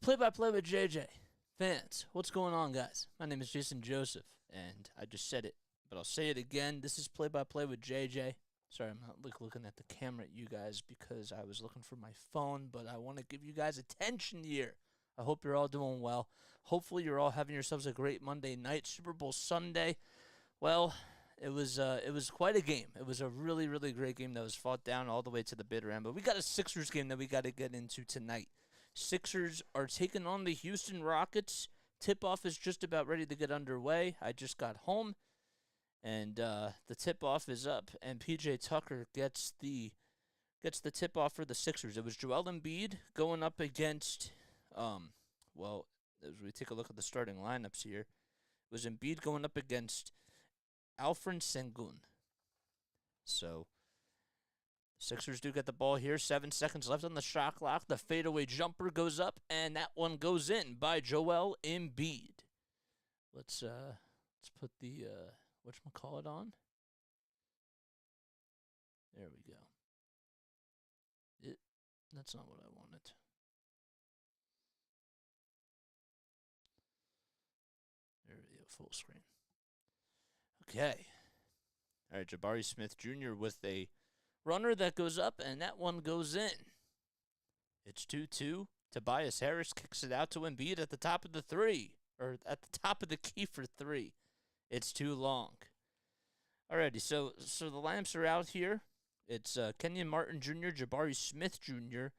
Play-by-play with JJ. Fans, what's going on, guys? My name is Jason Joseph, and I just said it, but I'll say it again. This is play-by-play with JJ. Sorry, I'm not looking at the camera at you guys because I was looking for my phone, but I want to give you guys attention here. I hope you're all doing well. Hopefully, you're all having yourselves a great Monday night, Super Bowl Sunday. Well, it was quite a game. It was a really, really great game that was fought down all the way to the bitter end. But we got a Sixers game that we got to get into tonight. Sixers are taking on the Houston Rockets. Tip-off is just about ready to get underway. I just got home, and the tip-off is up, and PJ Tucker gets the tip-off for the Sixers. It was Joel Embiid going up against, as we take a look at the starting lineups here, it was Embiid going up against Alfred Sengun. So, Sixers do get the ball here. 7 seconds left on the shot clock. The fadeaway jumper goes up, and that one goes in by Joel Embiid. Let's put the whatchamacallit on. There we go. That's not what I wanted. There we go, full screen. Okay. All right, Jabari Smith Jr. with a runner that goes up, and that one goes in. It's 2-2. Tobias Harris kicks it out to Embiid at the top of the three, or at the top of the key for three. It's too long. Alrighty, so the lamps are out here. It's Kenyon Martin Jr., Jabari Smith Jr.,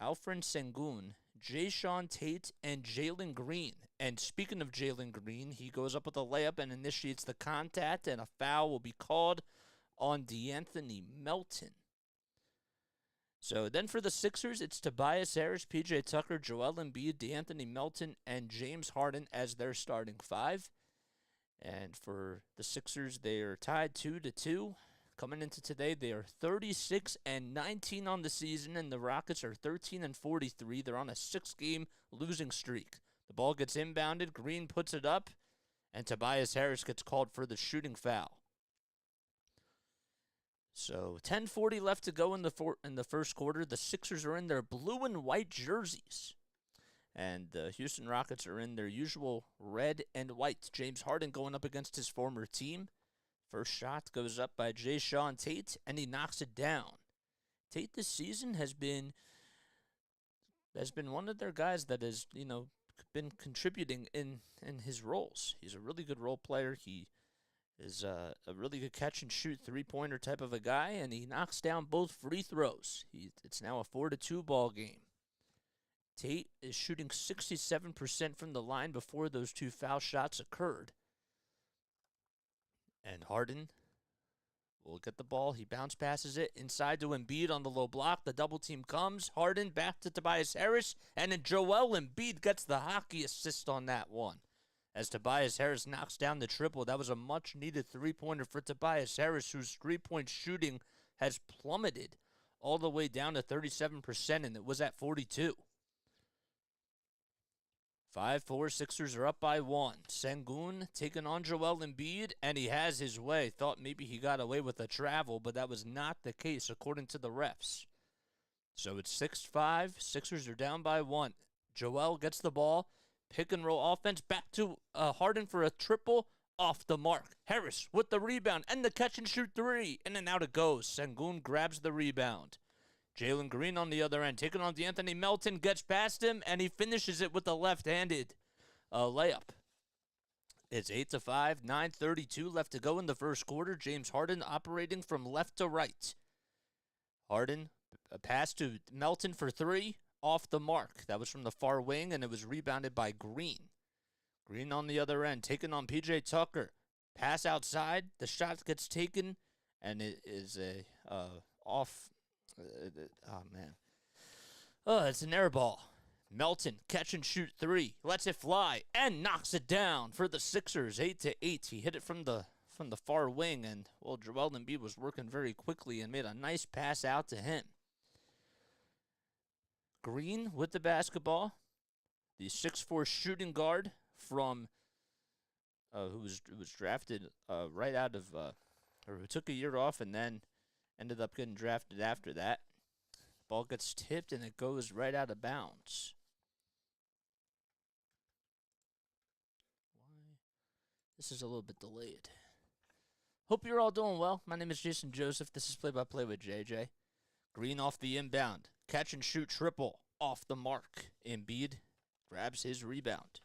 Alfred Sengun, Jayshawn Tate, and Jalen Green. And speaking of Jalen Green, he goes up with a layup and initiates the contact, and a foul will be called on DeAnthony Melton. So then for the Sixers, it's Tobias Harris, PJ Tucker, Joel Embiid, DeAnthony Melton, and James Harden as their starting five. And for the Sixers, they are tied 2-2. Coming into today, they are 36-19 on the season, and the Rockets are 13-43. They're on a 6-game losing streak. The ball gets inbounded, Green puts it up, and Tobias Harris gets called for the shooting foul. So 10:40 left to go in the first quarter. The Sixers are in their blue and white jerseys, and the Houston Rockets are in their usual red and white. James Harden going up against his former team. First shot goes up by Jayshawn Tate, and he knocks it down. Tate this season has been one of their guys that has, been contributing in his roles. He's a really good role player. He is a really good catch-and-shoot three-pointer type of a guy, and he knocks down both free throws. It's now a 4-2 ball game. Tate is shooting 67% from the line before those two foul shots occurred. And Harden will get the ball. He bounce passes it inside to Embiid on the low block. The double team comes. Harden back to Tobias Harris, and then Joel Embiid gets the hockey assist on that one. As Tobias Harris knocks down the triple, that was a much-needed three-pointer for Tobias Harris, whose three-point shooting has plummeted all the way down to 37%, and it was at 42%. 5-4, Sixers are up by one. Sengun taking on Joel Embiid, and he has his way. Thought maybe he got away with a travel, but that was not the case according to the refs. So it's 6-5. Sixers are down by one. Joel gets the ball. Pick and roll offense. Back to Harden for a triple. Off the mark. Harris with the rebound and the catch and shoot three. In and out it goes. Sengun grabs the rebound. Jalen Green on the other end, taking on DeAnthony Melton, gets past him, and he finishes it with a left-handed layup. It's 8-5, 9:32 left to go in the first quarter. James Harden operating from left to right. Harden, a pass to Melton for three, off the mark. That was from the far wing, and it was rebounded by Green. Green on the other end, taking on PJ Tucker. Pass outside, the shot gets taken, and it is a off. Oh, man. Oh, it's an air ball. Melton, catch and shoot three. Lets it fly and knocks it down for the Sixers, 8-8. He hit it from the far wing, and, Joel Embiid was working very quickly and made a nice pass out to him. Green with the basketball. The 6'4 shooting guard from who was drafted right out of or who took a year off and then ended up getting drafted after that. Ball gets tipped, and it goes right out of bounds. This is a little bit delayed. Hope you're all doing well. My name is Jason Joseph. This is Play-by-Play with JJ. Green off the inbound. Catch and shoot triple off the mark. Embiid grabs his rebound.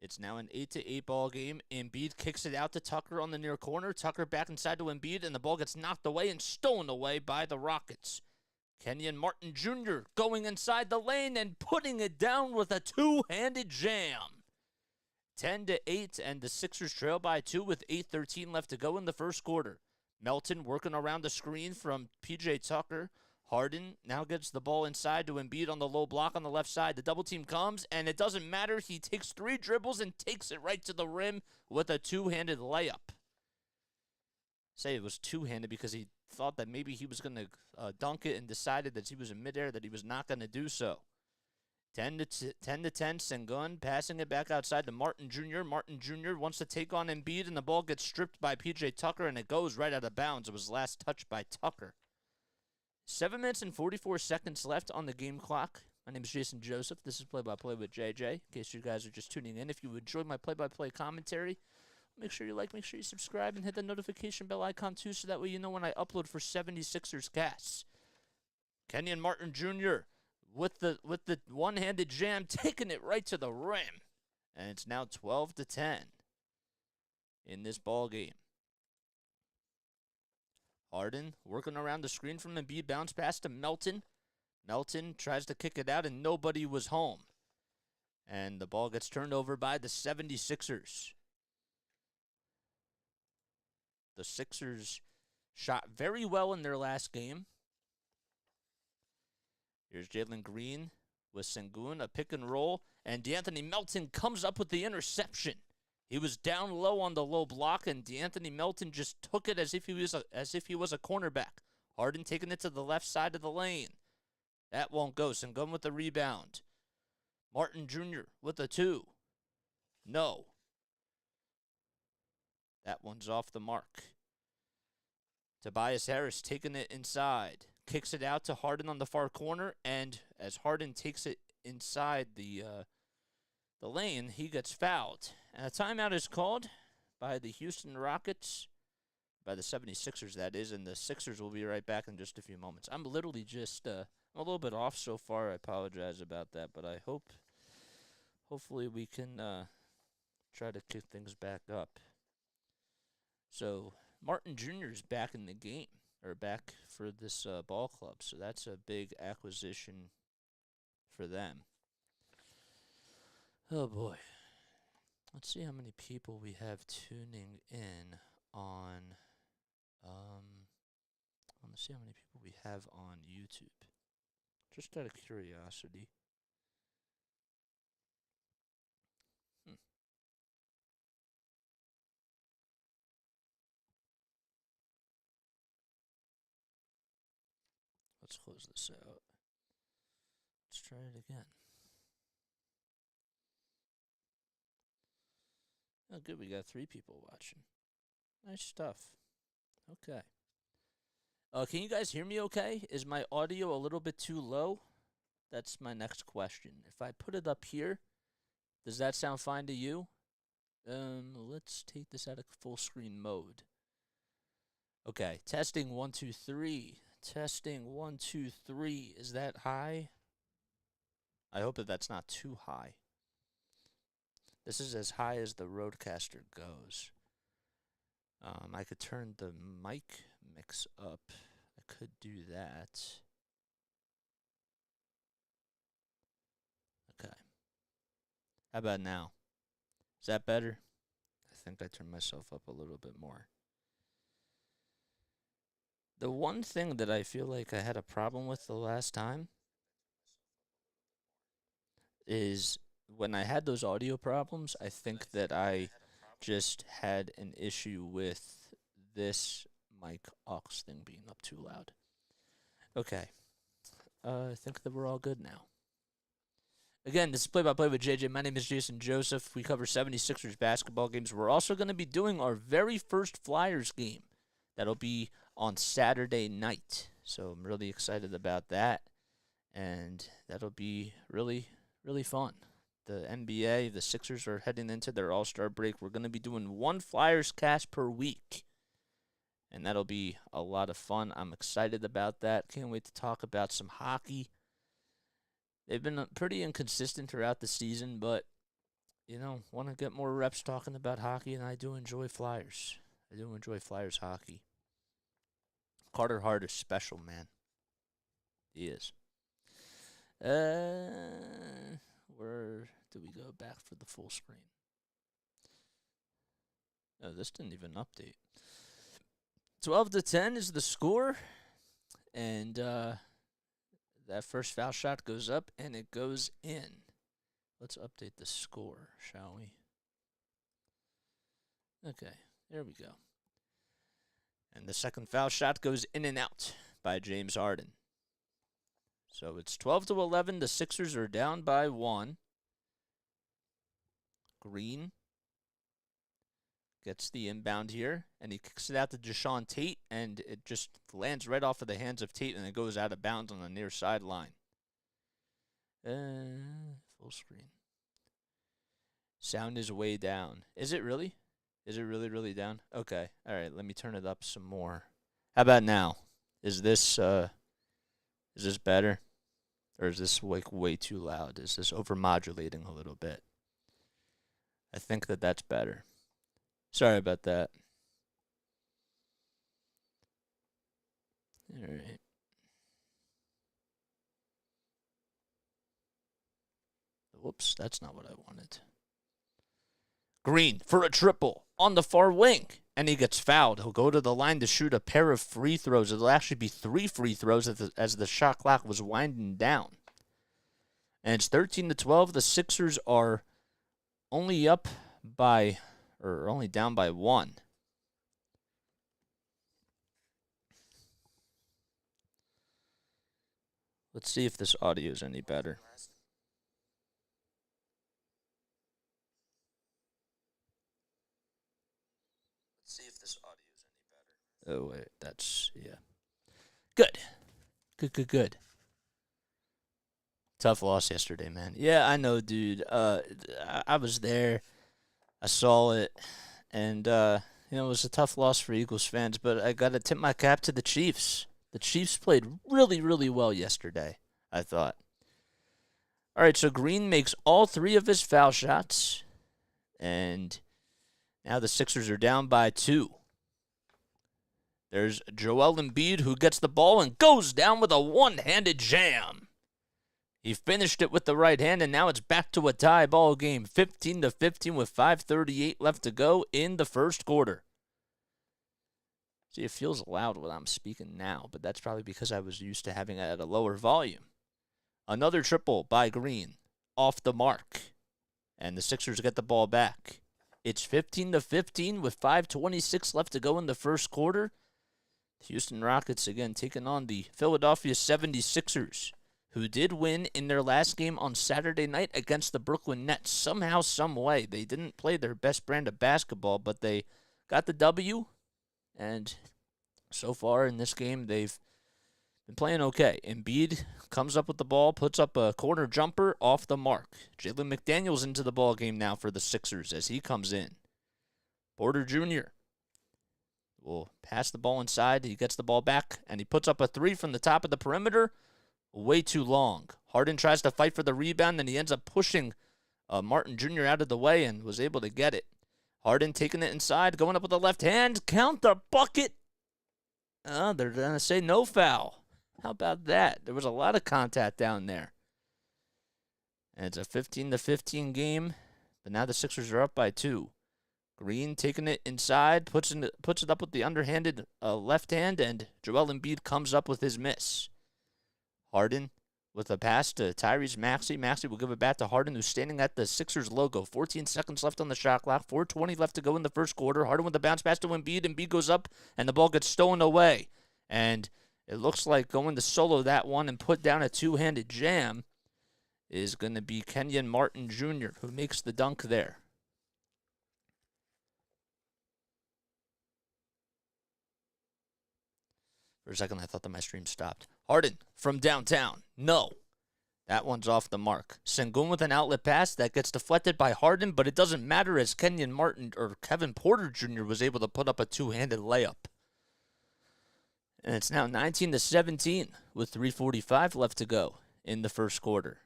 It's now an 8-8 ball game. Embiid kicks it out to Tucker on the near corner. Tucker back inside to Embiid, and the ball gets knocked away and stolen away by the Rockets. Kenyon Martin Jr. going inside the lane and putting it down with a two-handed jam. 10-8, and the Sixers trail by 2 with 8:13 left to go in the first quarter. Melton working around the screen from P.J. Tucker. Harden now gets the ball inside to Embiid on the low block on the left side. The double team comes, and it doesn't matter. He takes 3 dribbles and takes it right to the rim with a two-handed layup. Say it was two-handed because he thought that maybe he was going to dunk it and decided that he was in midair, that he was not going to do so. 10-10, Sengun passing it back outside to Martin Jr. Martin Jr. wants to take on Embiid, and the ball gets stripped by P.J. Tucker, and it goes right out of bounds. It was last touched by Tucker. 7 minutes and 44 seconds left on the game clock. My name is Jason Joseph. This is Play-by-Play with JJ. In case you guys are just tuning in, if you enjoy my play-by-play commentary, make sure you like, make sure you subscribe, and hit the notification bell icon too, so that way you know when I upload for 76ers casts. Kenyon Martin Jr. with the one-handed jam, taking it right to the rim. And it's now 12-10 in this ball game. Harden working around the screen from Embiid, bounce pass to Melton. Melton tries to kick it out, and nobody was home. And the ball gets turned over by the 76ers. The Sixers shot very well in their last game. Here's Jalen Green with Sengun, a pick and roll, and DeAnthony Melton comes up with the interception. He was down low on the low block, and DeAnthony Melton just took it as if he was a cornerback. Harden taking it to the left side of the lane. That won't go. Sengun with the rebound. Martin Jr. with a 2. No. That one's off the mark. Tobias Harris taking it inside. Kicks it out to Harden on the far corner, and as Harden takes it inside the lane, he gets fouled. And a timeout is called by the Houston Rockets, by the 76ers, that is, and the Sixers will be right back in just a few moments. I'm literally just I'm a little bit off so far. I apologize about that, but I hopefully we can try to kick things back up. So Martin Jr. is back in the game, or back for this ball club, so that's a big acquisition for them. Oh boy. Let's see how many people we have tuning in on let's see how many people we have on YouTube. Just out of curiosity. Let's close this out. Let's try it again. Oh, good. We got 3 people watching. Nice stuff. Okay. Can you guys hear me okay? Is my audio a little bit too low? That's my next question. If I put it up here, does that sound fine to you? Let's take this out of full screen mode. Okay. Testing 1, 2, 3. Testing 1, 2, 3. Is that high? I hope that that's not too high. This is as high as the Rodecaster goes. I could turn the mic mix up. I could do that. Okay. How about now? Is that better? I think I turned myself up a little bit more. The one thing that I feel like I had a problem with the last time is when I had those audio problems, I think that I just had an issue with this mic aux thing being up too loud. Okay. I think that we're all good now. Again, this is Play-by-Play with JJ. My name is Jason Joseph. We cover 76ers basketball games. We're also going to be doing our very first Flyers game. That'll be on Saturday night. So I'm really excited about that. And that'll be really, really fun. the NBA, the Sixers are heading into their All-Star break. We're going to be doing one Flyers cast per week, and that'll be a lot of fun. I'm excited about that. Can't wait to talk about some hockey. They've been pretty inconsistent throughout the season, but, want to get more reps talking about hockey, and I do enjoy Flyers. I do enjoy Flyers hockey. Carter Hart is special, man. He is. Where do we go back for the full screen? Oh, this didn't even update. 12-10 is the score, and that first foul shot goes up, and it goes in. Let's update the score, shall we? Okay, there we go. And the second foul shot goes in and out by James Harden. So it's 12-11. The Sixers are down by 1. Green gets the inbound here, and he kicks it out to Deshaun Tate, and it just lands right off of the hands of Tate, and it goes out of bounds on the near sideline. Full screen. Sound is way down. Is it really? Is it really, really down? Okay. All right, let me turn it up some more. How about now? Is this better? Or is this like way too loud? Is this overmodulating a little bit? I think that's better. Sorry about that. All right. Whoops, that's not what I wanted. Green for a triple on the far wing, and he gets fouled. He'll go to the line to shoot a pair of free throws. It'll actually be 3 free throws as the shot clock was winding down. And it's 13-12. The Sixers are only down by 1. Let's see if this audio is any better. Oh, wait, yeah. Good. Tough loss yesterday, man. Yeah, I know, dude. I was there. I saw it. And, it was a tough loss for Eagles fans, but I got to tip my cap to the Chiefs. The Chiefs played really, really well yesterday, I thought. All right, so Green makes all 3 of his foul shots. And now the Sixers are down by 2. There's Joel Embiid, who gets the ball and goes down with a one-handed jam. He finished it with the right hand, and now it's back to a tie ball game, 15-15 with 5:38 left to go in the first quarter. See, it feels loud when I'm speaking now, but that's probably because I was used to having it at a lower volume. Another triple by Green, off the mark, and the Sixers get the ball back. It's 15-15 with 5:26 left to go in the first quarter. Houston Rockets again taking on the Philadelphia 76ers, who did win in their last game on Saturday night against the Brooklyn Nets. Somehow, some way, they didn't play their best brand of basketball, but they got the W, and so far in this game, they've been playing okay. Embiid comes up with the ball, puts up a corner jumper off the mark. Jalen McDaniels into the ball game now for the Sixers as he comes in. Porter Jr. will pass the ball inside. He gets the ball back, and he puts up a 3 from the top of the perimeter. Way too long. Harden tries to fight for the rebound, and he ends up pushing Martin Jr. out of the way and was able to get it. Harden taking it inside, going up with the left hand. Count the bucket. They're going to say no foul. How about that? There was a lot of contact down there. And it's a 15-15 game, but now the Sixers are up by 2. Green taking it inside, puts it up with the underhanded left hand, and Joel Embiid comes up with his miss. Harden with a pass to Tyrese Maxey. Maxey will give it back to Harden, who's standing at the Sixers logo. 14 seconds left on the shot clock. 4:20 left to go in the first quarter. Harden with the bounce pass to Embiid. Embiid goes up, and the ball gets stolen away. And it looks like going to solo that one and put down a two-handed jam is going to be Kenyon Martin Jr., who makes the dunk there. For a second, I thought that my stream stopped. Harden from downtown. No. That one's off the mark. Sengun with an outlet pass that gets deflected by Harden, but it doesn't matter as Kevin Porter Jr. was able to put up a two-handed layup. And it's now 19-17 with 3:45 left to go in the first quarter.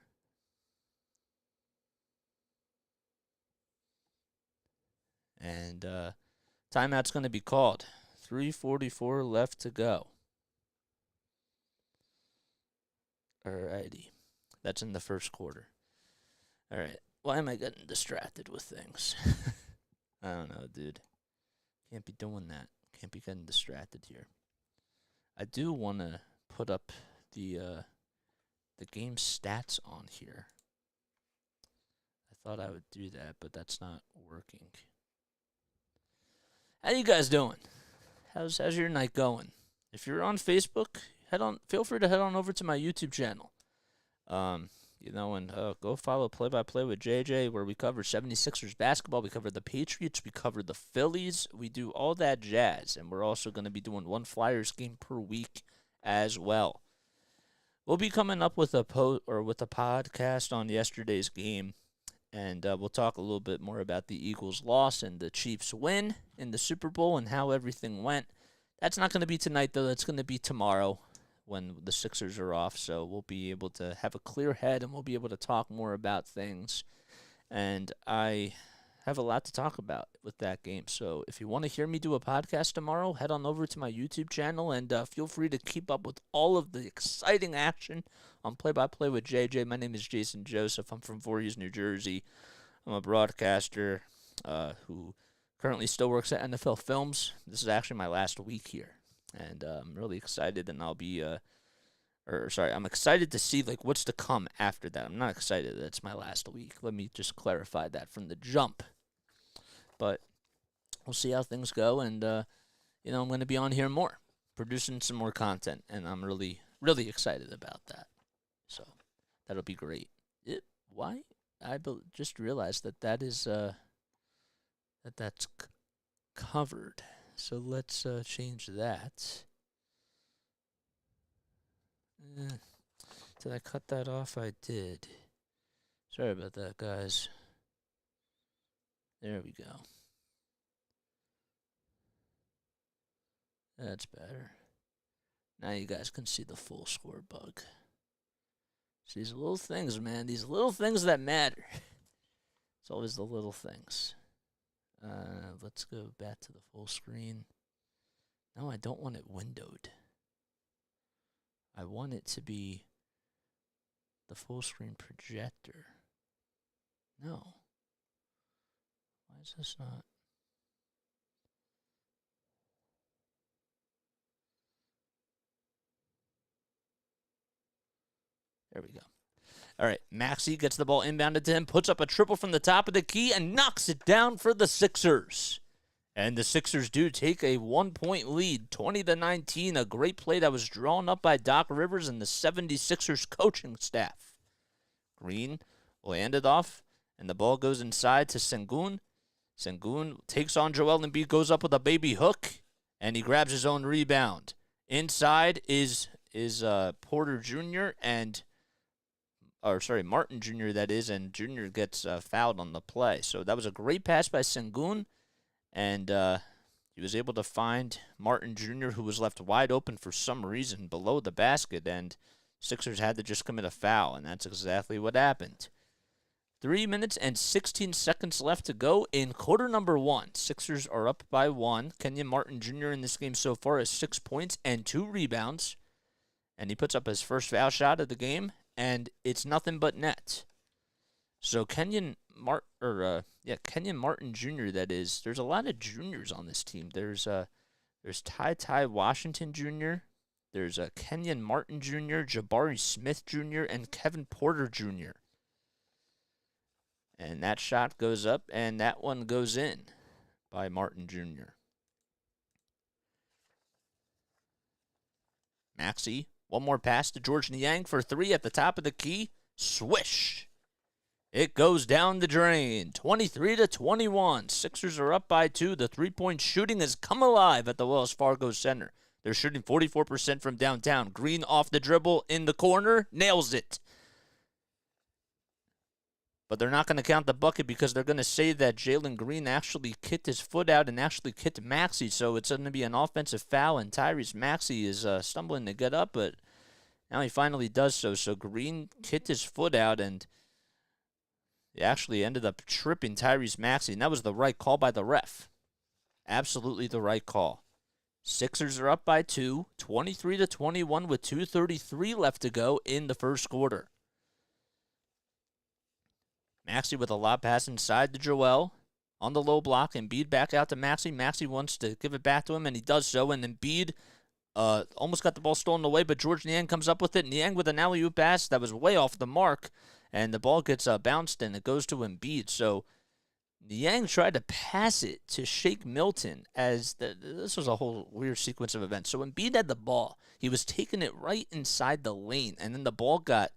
And timeout's going to be called. 3:44 left to go. Alrighty. That's in the first quarter. All right. Why am I getting distracted with things? I don't know, dude. Can't be doing that. Can't be getting distracted here. I do want to put up the game stats on here. I thought I would do that, but that's not working. How you guys doing? How's your night going? If you're on Facebook, feel free to head on over to my YouTube channel. And go follow Play by Play with JJ, where we cover 76ers basketball. We cover the Patriots. We cover the Phillies. We do all that jazz. And we're also going to be doing one Flyers game per week as well. We'll be coming up with a podcast on yesterday's game. And we'll talk a little bit more about the Eagles' loss and the Chiefs' win in the Super Bowl and how everything went. That's not going to be tonight, though. That's going to be tomorrow when the Sixers are off. So we'll be able to have a clear head and we'll be able to talk more about things. And I have a lot to talk about with that game. So if you want to hear me do a podcast tomorrow, head on over to my YouTube channel and feel free to keep up with all of the exciting action on Play by Play with JJ. My name is Jason Joseph. I'm from Voorhees, New Jersey. I'm a broadcaster who currently still works at NFL Films. This is actually my last week here. And I'm really excited, and I'm excited to see what's to come after that. I'm not excited that it's my last week. Let me just clarify that from the jump. But we'll see how things go, and I'm going to be on here more, producing some more content, and I'm really, really excited about that. So that'll be great. Why? Just realized that is that's covered. So let's change that. Did I cut that off? I did. Sorry about that, guys. There we go. That's better. Now you guys can see the full score bug. It's these little things, man. These little things that matter. It's always the little things. Let's go back to the full screen. No, I don't want it windowed. I want it to be the full screen projector. No. Why is this not? There we go. All right, Maxey gets the ball inbounded to him, puts up a triple from the top of the key, and knocks it down for the Sixers. And the Sixers do take a 1-point lead, 20-19, a great play that was drawn up by Doc Rivers and the 76ers coaching staff. Green will hand it off, and the ball goes inside to Sengun. Sengun takes on Joel Embiid, goes up with a baby hook, and he grabs his own rebound. Inside is Porter Jr. Martin Jr. that is, and Jr. gets fouled on the play. So that was a great pass by Sengun, and he was able to find Martin Jr., who was left wide open for some reason below the basket, and Sixers had to just commit a foul, and that's exactly what happened. 3 minutes and 16 seconds left to go in quarter number 1. Sixers are up by 1. Kenyon Martin Jr. in this game so far has 6 points and 2 rebounds, and he puts up his first foul shot of the game, and it's nothing but net. So Kenyon Martin Jr. That is. There's a lot of juniors on this team. There's Ty Washington Jr. There's Kenyon Martin Jr., Jabari Smith Jr., and Kevin Porter Jr. And that shot goes up, and that one goes in by Martin Jr. Maxey, one more pass to George Niang for 3 at the top of the key. Swish. It goes down the drain. 23-21. Sixers are up by 2. The three-point shooting has come alive at the Wells Fargo Center. They're shooting 44% from downtown. Green off the dribble in the corner. Nails it. But they're not going to count the bucket because they're going to say that Jalen Green actually kicked his foot out and actually kicked Maxey. So it's going to be an offensive foul, and Tyrese Maxey is stumbling to get up, but now he finally does so. So Green kicked his foot out, and he actually ended up tripping Tyrese Maxey, and that was the right call by the ref. Absolutely the right call. Sixers are up by 2, 23-21 with 2:33 left to go in the first quarter. Maxey with a lob pass inside to Joel on the low block. Embiid back out to Maxey. Maxey wants to give it back to him, and he does so. And Embiid almost got the ball stolen away, but George Niang comes up with it. Niang with an alley-oop pass that was way off the mark, and the ball gets bounced, and it goes to Embiid. So Niang tried to pass it to Shake Milton as this was a whole weird sequence of events. So Embiid had the ball. He was taking it right inside the lane, and then the ball got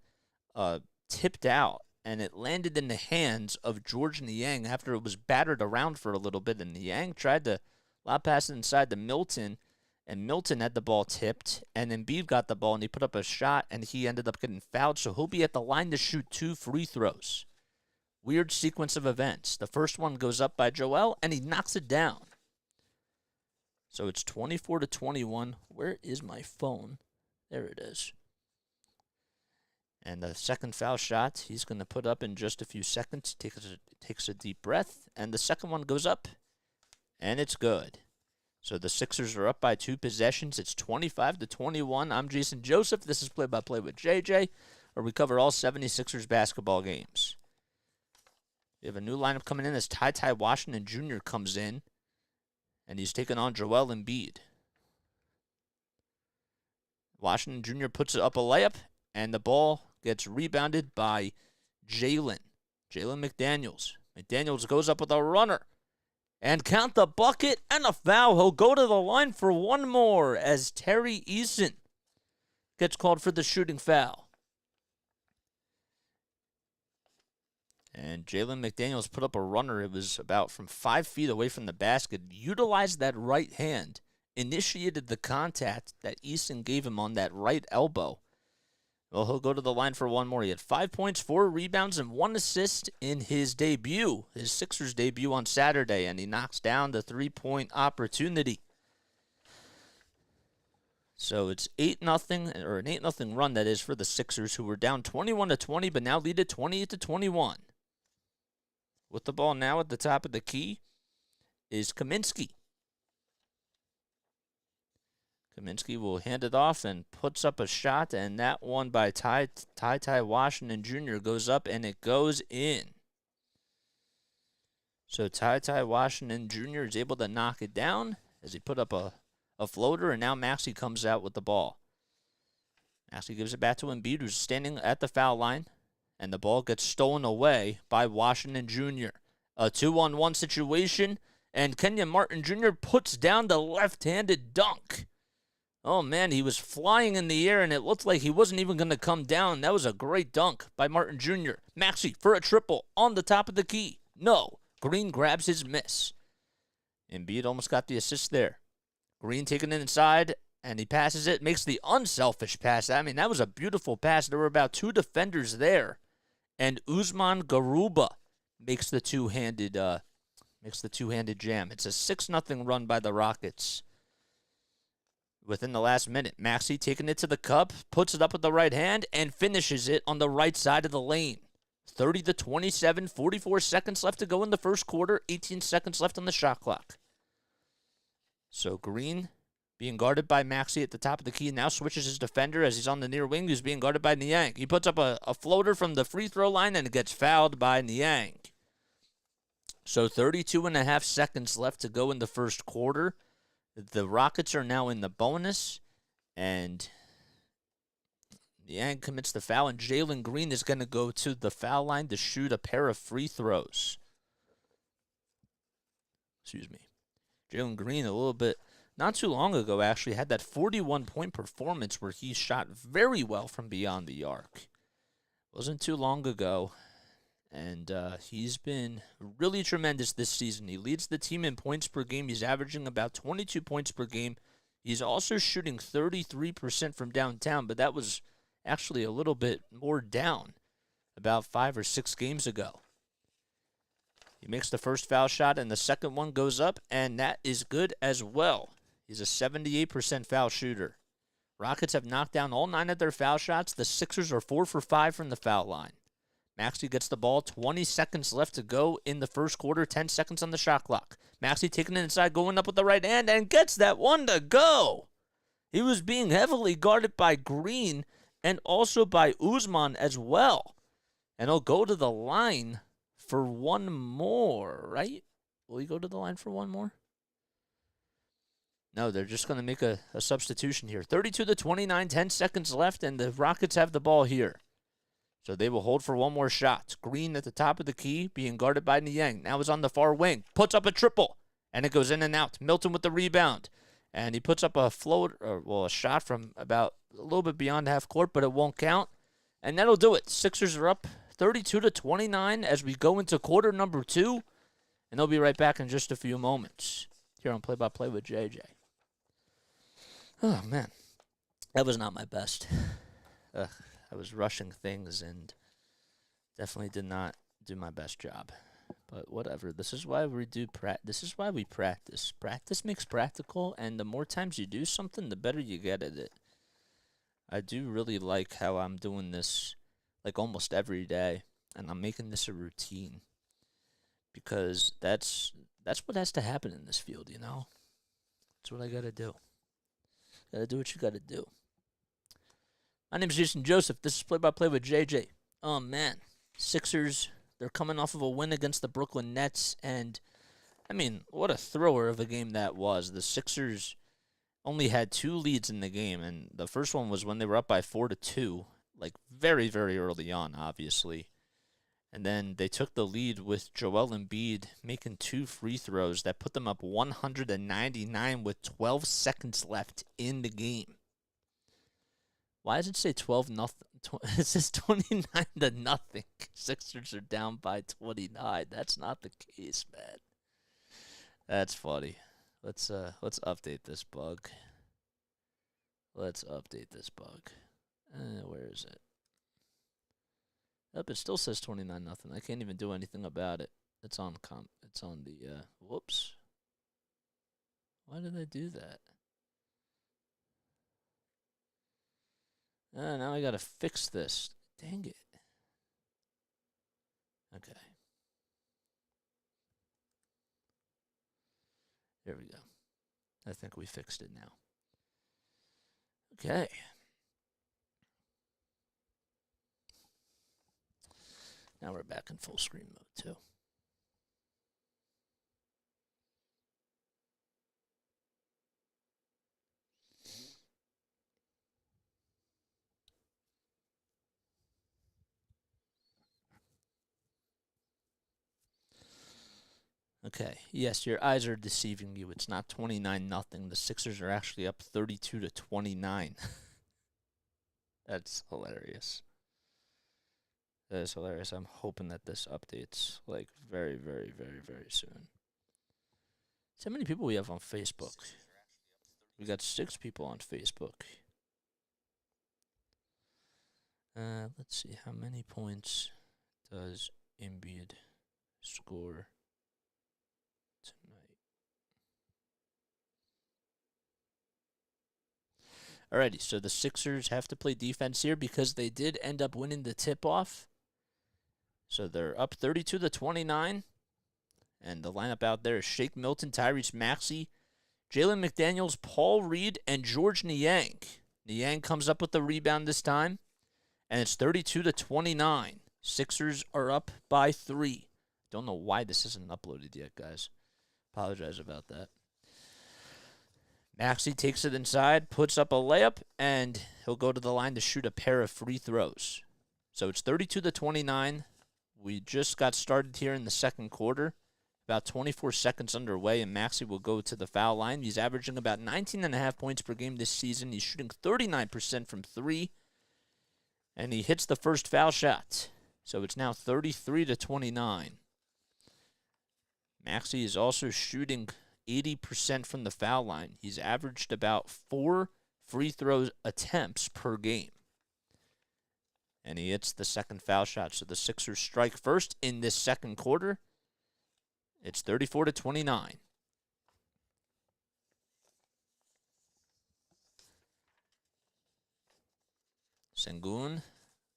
tipped out, and it landed in the hands of George Niang after it was battered around for a little bit. And Niang tried to lob pass it inside to Milton, and Milton had the ball tipped, and Embiid got the ball, and he put up a shot, and he ended up getting fouled, so he'll be at the line to shoot 2 free throws. Weird sequence of events. The first one goes up by Joel, and he knocks it down. So it's 24-21. Where is my phone? There it is. And the second foul shot, he's going to put up in just a few seconds. Takes a deep breath, and the second one goes up, and it's good. So the Sixers are up by 2 possessions. It's 25-21. I'm Jason Joseph. This is Play-by-Play with JJ, where we cover all 76ers basketball games. We have a new lineup coming in as Ty Washington Jr. comes in, and he's taking on Joel Embiid. Washington Jr. puts up a layup, and the ball gets rebounded by Jalen McDaniels. McDaniels goes up with a runner. And count the bucket and a foul. He'll go to the line for one more as Terry Eason gets called for the shooting foul. And Jalen McDaniels put up a runner. It was about from 5 feet away from the basket. Utilized that right hand. Initiated the contact that Eason gave him on that right elbow. Well, he'll go to the line for one more. He had 5 points, 4 rebounds, and 1 assist in his debut, his Sixers debut on Saturday, and he knocks down the 3-point opportunity. So it's 8-0, or an 8-0 run, that is, for the Sixers, who were down 21-20, but now lead at 28-21. With the ball now at the top of the key is Kaminsky. Kaminsky will hand it off and puts up a shot, and that one by Ty Washington Jr. goes up, and it goes in. So Ty Washington Jr. is able to knock it down as he put up a floater, and now Maxey comes out with the ball. Maxey gives it back to Embiid, who's standing at the foul line, and the ball gets stolen away by Washington Jr. A 2-on-1 situation, and Kenyon Martin Jr. puts down the left-handed dunk. Oh, man, he was flying in the air, and it looked like he wasn't even going to come down. That was a great dunk by Martin Jr. Maxey for a triple on the top of the key. No. Green grabs his miss. Embiid almost got the assist there. Green taking it inside, and he passes it, makes the unselfish pass. I mean, that was a beautiful pass. There were about 2 defenders there, and Usman Garuba makes the two-handed jam. It's a 6-0 run by the Rockets. Within the last minute, Maxey taking it to the cup, puts it up with the right hand, and finishes it on the right side of the lane. 30-27, 44 seconds left to go in the first quarter, 18 seconds left on the shot clock. So Green being guarded by Maxey at the top of the key, now switches his defender as he's on the near wing, who's being guarded by Niang. He puts up a floater from the free throw line, and it gets fouled by Niang. So 32.5 seconds left to go in the first quarter. The Rockets are now in the bonus, and Niang commits the foul, and Jalen Green is going to go to the foul line to shoot a pair of free throws. Excuse me. Jalen Green, a little bit, not too long ago, actually, had that 41-point performance where he shot very well from beyond the arc. Wasn't too long ago, and he's been really tremendous this season. He leads the team in points per game. He's averaging about 22 points per game. He's also shooting 33% from downtown, but that was actually a little bit more down about 5 or 6 games ago. He makes the first foul shot, and the second one goes up, and that is good as well. He's a 78% foul shooter. Rockets have knocked down all 9 of their foul shots. The Sixers are 4 for 5 from the foul line. Maxey gets the ball, 20 seconds left to go in the first quarter, 10 seconds on the shot clock. Maxey taking it inside, going up with the right hand, and gets that one to go. He was being heavily guarded by Green and also by Usman as well. And he'll go to the line for one more, right? Will he go to the line for one more? No, they're just going to make a substitution here. 32-29, 10 seconds left, and the Rockets have the ball here. So they will hold for one more shot. Green at the top of the key, being guarded by Niang. Now is on the far wing. Puts up a triple, and it goes in and out. Milton with the rebound. And he puts up a a shot from about a little bit beyond half court, but it won't count. And that'll do it. Sixers are up 32-29 as we go into quarter number 2. And they'll be right back in just a few moments. Here on Play-by-Play with JJ. Oh, man. That was not my best. I was rushing things and definitely did not do my best job. But whatever. This is why we This is why we practice. Practice makes practical, and the more times you do something, the better you get at it. I do really like how I'm doing this like almost every day, and I'm making this a routine because that's what has to happen in this field, you know? That's what I got to do. Got to do what you got to do. My name is Jason Joseph. This is Play-by-Play with JJ. Oh, man. Sixers, they're coming off of a win against the Brooklyn Nets, and, I mean, what a thrower of a game that was. The Sixers only had 2 leads in the game, and the first one was when they were up by 4-2, like very, very early on, obviously. And then they took the lead with Joel Embiid making 2 free throws that put them up 199 with 12 seconds left in the game. Why does it say 12-0? It says 29-0. Sixers are down by 29. That's not the case, man. That's funny. Let's update this bug. Where is it? Yep, it still says 29-0. I can't even do anything about it. It's on the whoops. Why did I do that? Now I gotta fix this. Dang it. Okay. There we go. I think we fixed it now. Okay. Now we're back in full screen mode, too. Okay, yes, your eyes are deceiving you. It's not 29-0. The Sixers are actually up 32-29. That's hilarious. That is hilarious. I'm hoping that this updates like very, very, very, very soon. See how many people we have on Facebook. We got 6 people on Facebook. Let's see. How many points does Embiid score tonight? Alrighty, so the Sixers have to play defense here because they did end up winning the tip-off. So they're up 32-29. And the lineup out there is Shake Milton, Tyrese Maxey, Jalen McDaniels, Paul Reed, and George Niang. Niang comes up with the rebound this time. And it's 32-29. Sixers are up by 3. Don't know why this isn't uploaded yet, guys. Apologize about that. Maxey takes it inside, puts up a layup, and he'll go to the line to shoot a pair of free throws. So it's 32-29. We just got started here in the second quarter. About 24 seconds underway, and Maxey will go to the foul line. He's averaging about 19.5 points per game this season. He's shooting 39% from 3. And he hits the first foul shot. So it's now 33-29. Maxey is also shooting 80% from the foul line. He's averaged about 4 free throw attempts per game. And he hits the second foul shot. So the Sixers strike first in this second quarter. It's 34-29. Sengun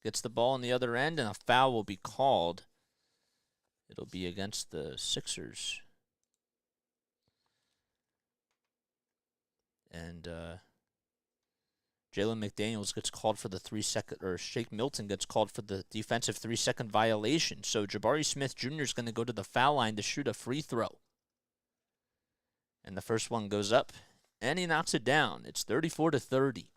gets the ball on the other end, and a foul will be called. It'll be against the Sixers. And Jalen McDaniels gets called for the 3-second, or Shake Milton gets called for the defensive 3-second violation. So Jabari Smith Jr. is going to go to the foul line to shoot a free throw. And the first one goes up, and he knocks it down. It's 34-30.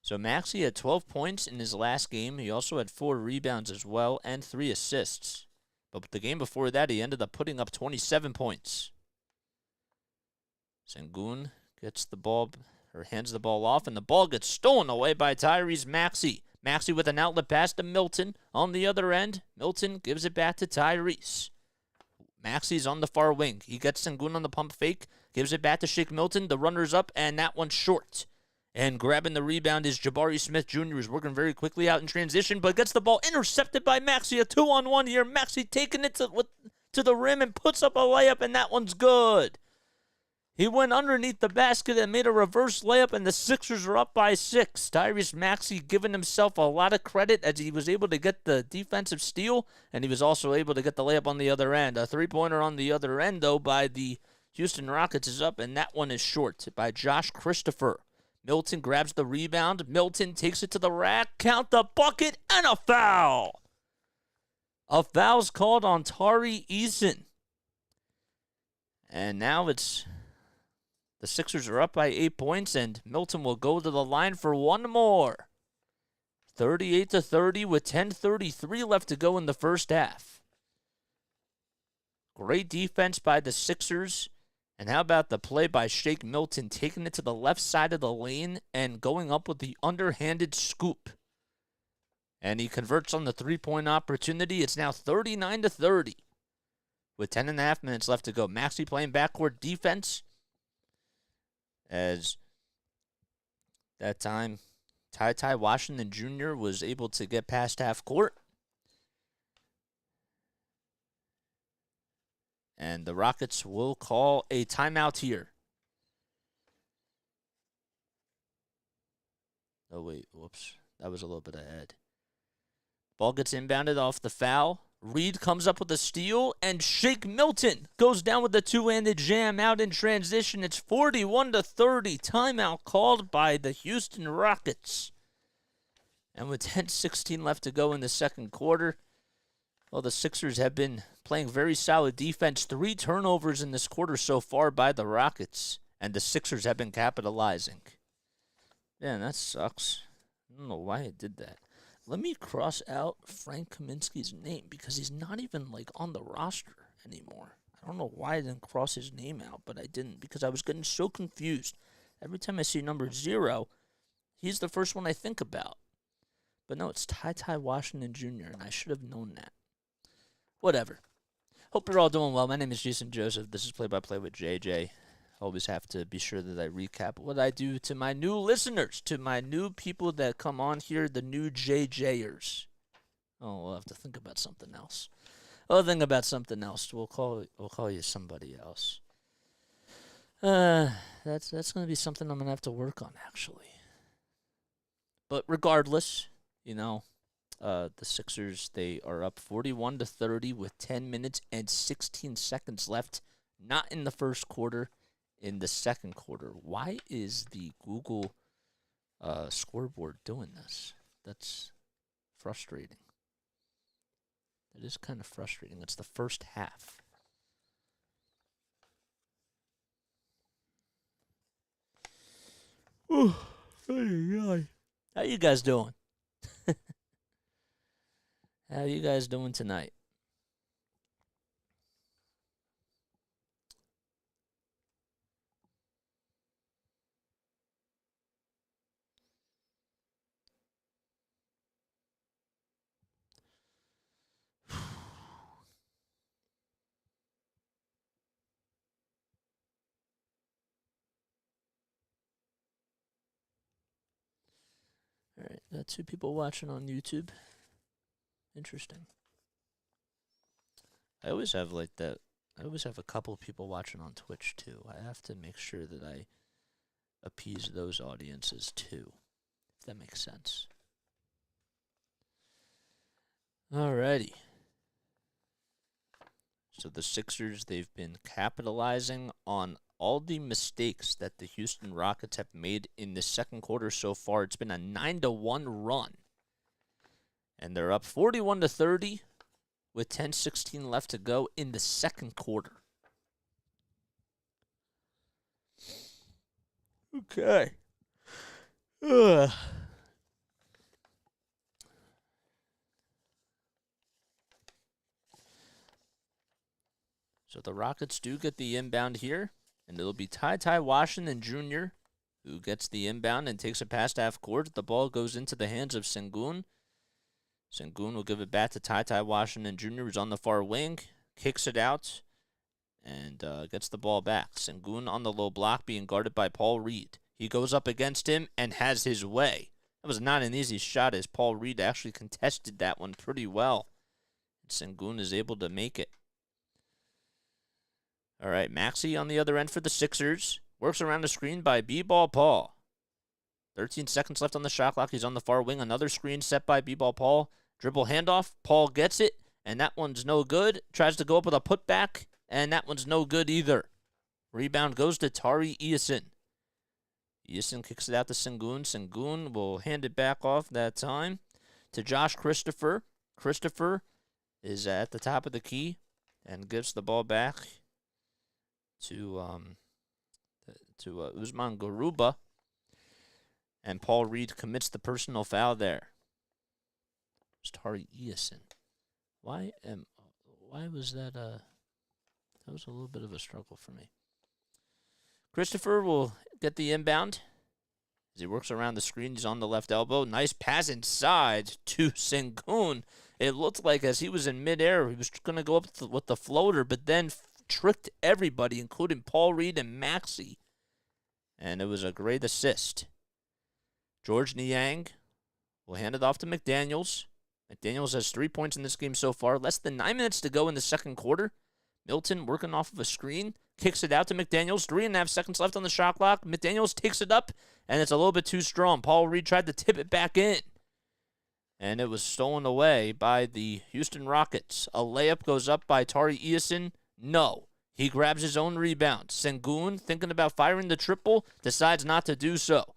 So Maxey had 12 points in his last game. He also had 4 rebounds as well and 3 assists. But the game before that, he ended up putting up 27 points. Sengun gets the ball, or hands the ball off, and the ball gets stolen away by Tyrese Maxey. Maxey with an outlet pass to Milton. On the other end, Milton gives it back to Tyrese. Maxey's on the far wing. He gets Sengun on the pump fake, gives it back to Shake Milton. The runner's up, and that one's short. And grabbing the rebound is Jabari Smith Jr., who's working very quickly out in transition, but gets the ball intercepted by Maxey. A 2-on-1 here. Maxey taking it to the rim and puts up a layup, and that one's good. He went underneath the basket and made a reverse layup, and the Sixers are up by 6. Tyrese Maxey giving himself a lot of credit as he was able to get the defensive steal, and he was also able to get the layup on the other end. A three-pointer on the other end, though, by the Houston Rockets is up, and that one is short by Josh Christopher. Milton grabs the rebound. Milton takes it to the rack. Count the bucket, and a foul. A foul's called on Tari Eason. And now it's the Sixers are up by 8 points, and Milton will go to the line for one more. 38-30 with 10:33 left to go in the first half. Great defense by the Sixers. And how about the play by Shake Milton, taking it to the left side of the lane and going up with the underhanded scoop. And he converts on the three-point opportunity. It's now 39-30 with 10.5 minutes left to go. Maxey playing backcourt defense. As that time, Ty Washington Jr. was able to get past half court. And the Rockets will call a timeout here. Oh, wait. Whoops. That was a little bit ahead. Ball gets inbounded off the foul. Reed comes up with a steal, and Shake Milton goes down with the two-handed jam out in transition. It's 41-30. Timeout called by the Houston Rockets. And with 10:16 left to go in the second quarter, well, the Sixers have been playing very solid defense. 3 turnovers in this quarter so far by the Rockets, and the Sixers have been capitalizing. Man, that sucks. I don't know why I did that. Let me cross out Frank Kaminsky's name because he's not even, on the roster anymore. I don't know why I didn't cross his name out, but I didn't because I was getting so confused. Every time I see number 0, he's the first one I think about. But no, it's Ty Washington Jr., and I should have known that. Whatever. Hope you're all doing well. My name is Jason Joseph. This is Play-by-Play with JJ. Always have to be sure that I recap what I do to my new listeners, to my new people that come on here, the new JJers. Oh, we'll have to think about something else. We'll think about something else. We'll call you somebody else. That's going to be something I'm going to have to work on, actually. But regardless, the Sixers, they are up 41-30 with 10 minutes and 16 seconds left. Not in the first quarter, in the second quarter. Why is the Google scoreboard doing this? That's frustrating. It is kind of frustrating. It's the first half. How you guys doing? How you guys doing tonight? All right, got 2 people watching on YouTube. Interesting. I always have that I always have a couple of people watching on Twitch, too. I have to make sure that I appease those audiences, too, if that makes sense. Alrighty. So the Sixers, they've been capitalizing on all the mistakes that the Houston Rockets have made in the second quarter so far. It's been a 9-1 run. And they're up 41-30 with 10:16 left to go in the second quarter. Okay. Ugh. So the Rockets do get the inbound here, and it'll be Ty Washington Jr. who gets the inbound and takes it past half court. The ball goes into the hands of Sengun. Sengun will give it back to Ty Washington Jr., who's on the far wing, kicks it out, and gets the ball back. Sengun on the low block being guarded by Paul Reed. He goes up against him and has his way. That was not an easy shot, as Paul Reed actually contested that one pretty well. Sengun is able to make it. All right, Maxey on the other end for the Sixers. Works around the screen by B-Ball Paul. 13 seconds left on the shot clock. He's on the far wing. Another screen set by B-Ball Paul. Dribble handoff. Paul gets it, and that one's no good. Tries to go up with a putback, and that one's no good either. Rebound goes to Tari Eason. Eason kicks it out to Sengun. Sengun will hand it back off that time to Josh Christopher. Christopher is at the top of the key and gives the ball back to Usman Garuba, and Paul Reed commits the personal foul there. It's Tari Eason. Why was that? That was a little bit of a struggle for me. Christopher will get the inbound as he works around the screen. He's on the left elbow. Nice pass inside to Sengun. It looked like as he was in midair, he was going to go up with the floater, but then tricked everybody, including Paul Reed and Maxey. And it was a great assist. George Niang will hand it off to McDaniels. McDaniels has 3 points in this game so far. Less than 9 minutes to go in the second quarter. Milton working off of a screen. Kicks it out to McDaniels. 3.5 seconds left on the shot clock. McDaniels takes it up, and it's a little bit too strong. Paul Reed tried to tip it back in, and it was stolen away by the Houston Rockets. A layup goes up by Tari Eason. No. He grabs his own rebound. Sengun, thinking about firing the triple, decides not to do so.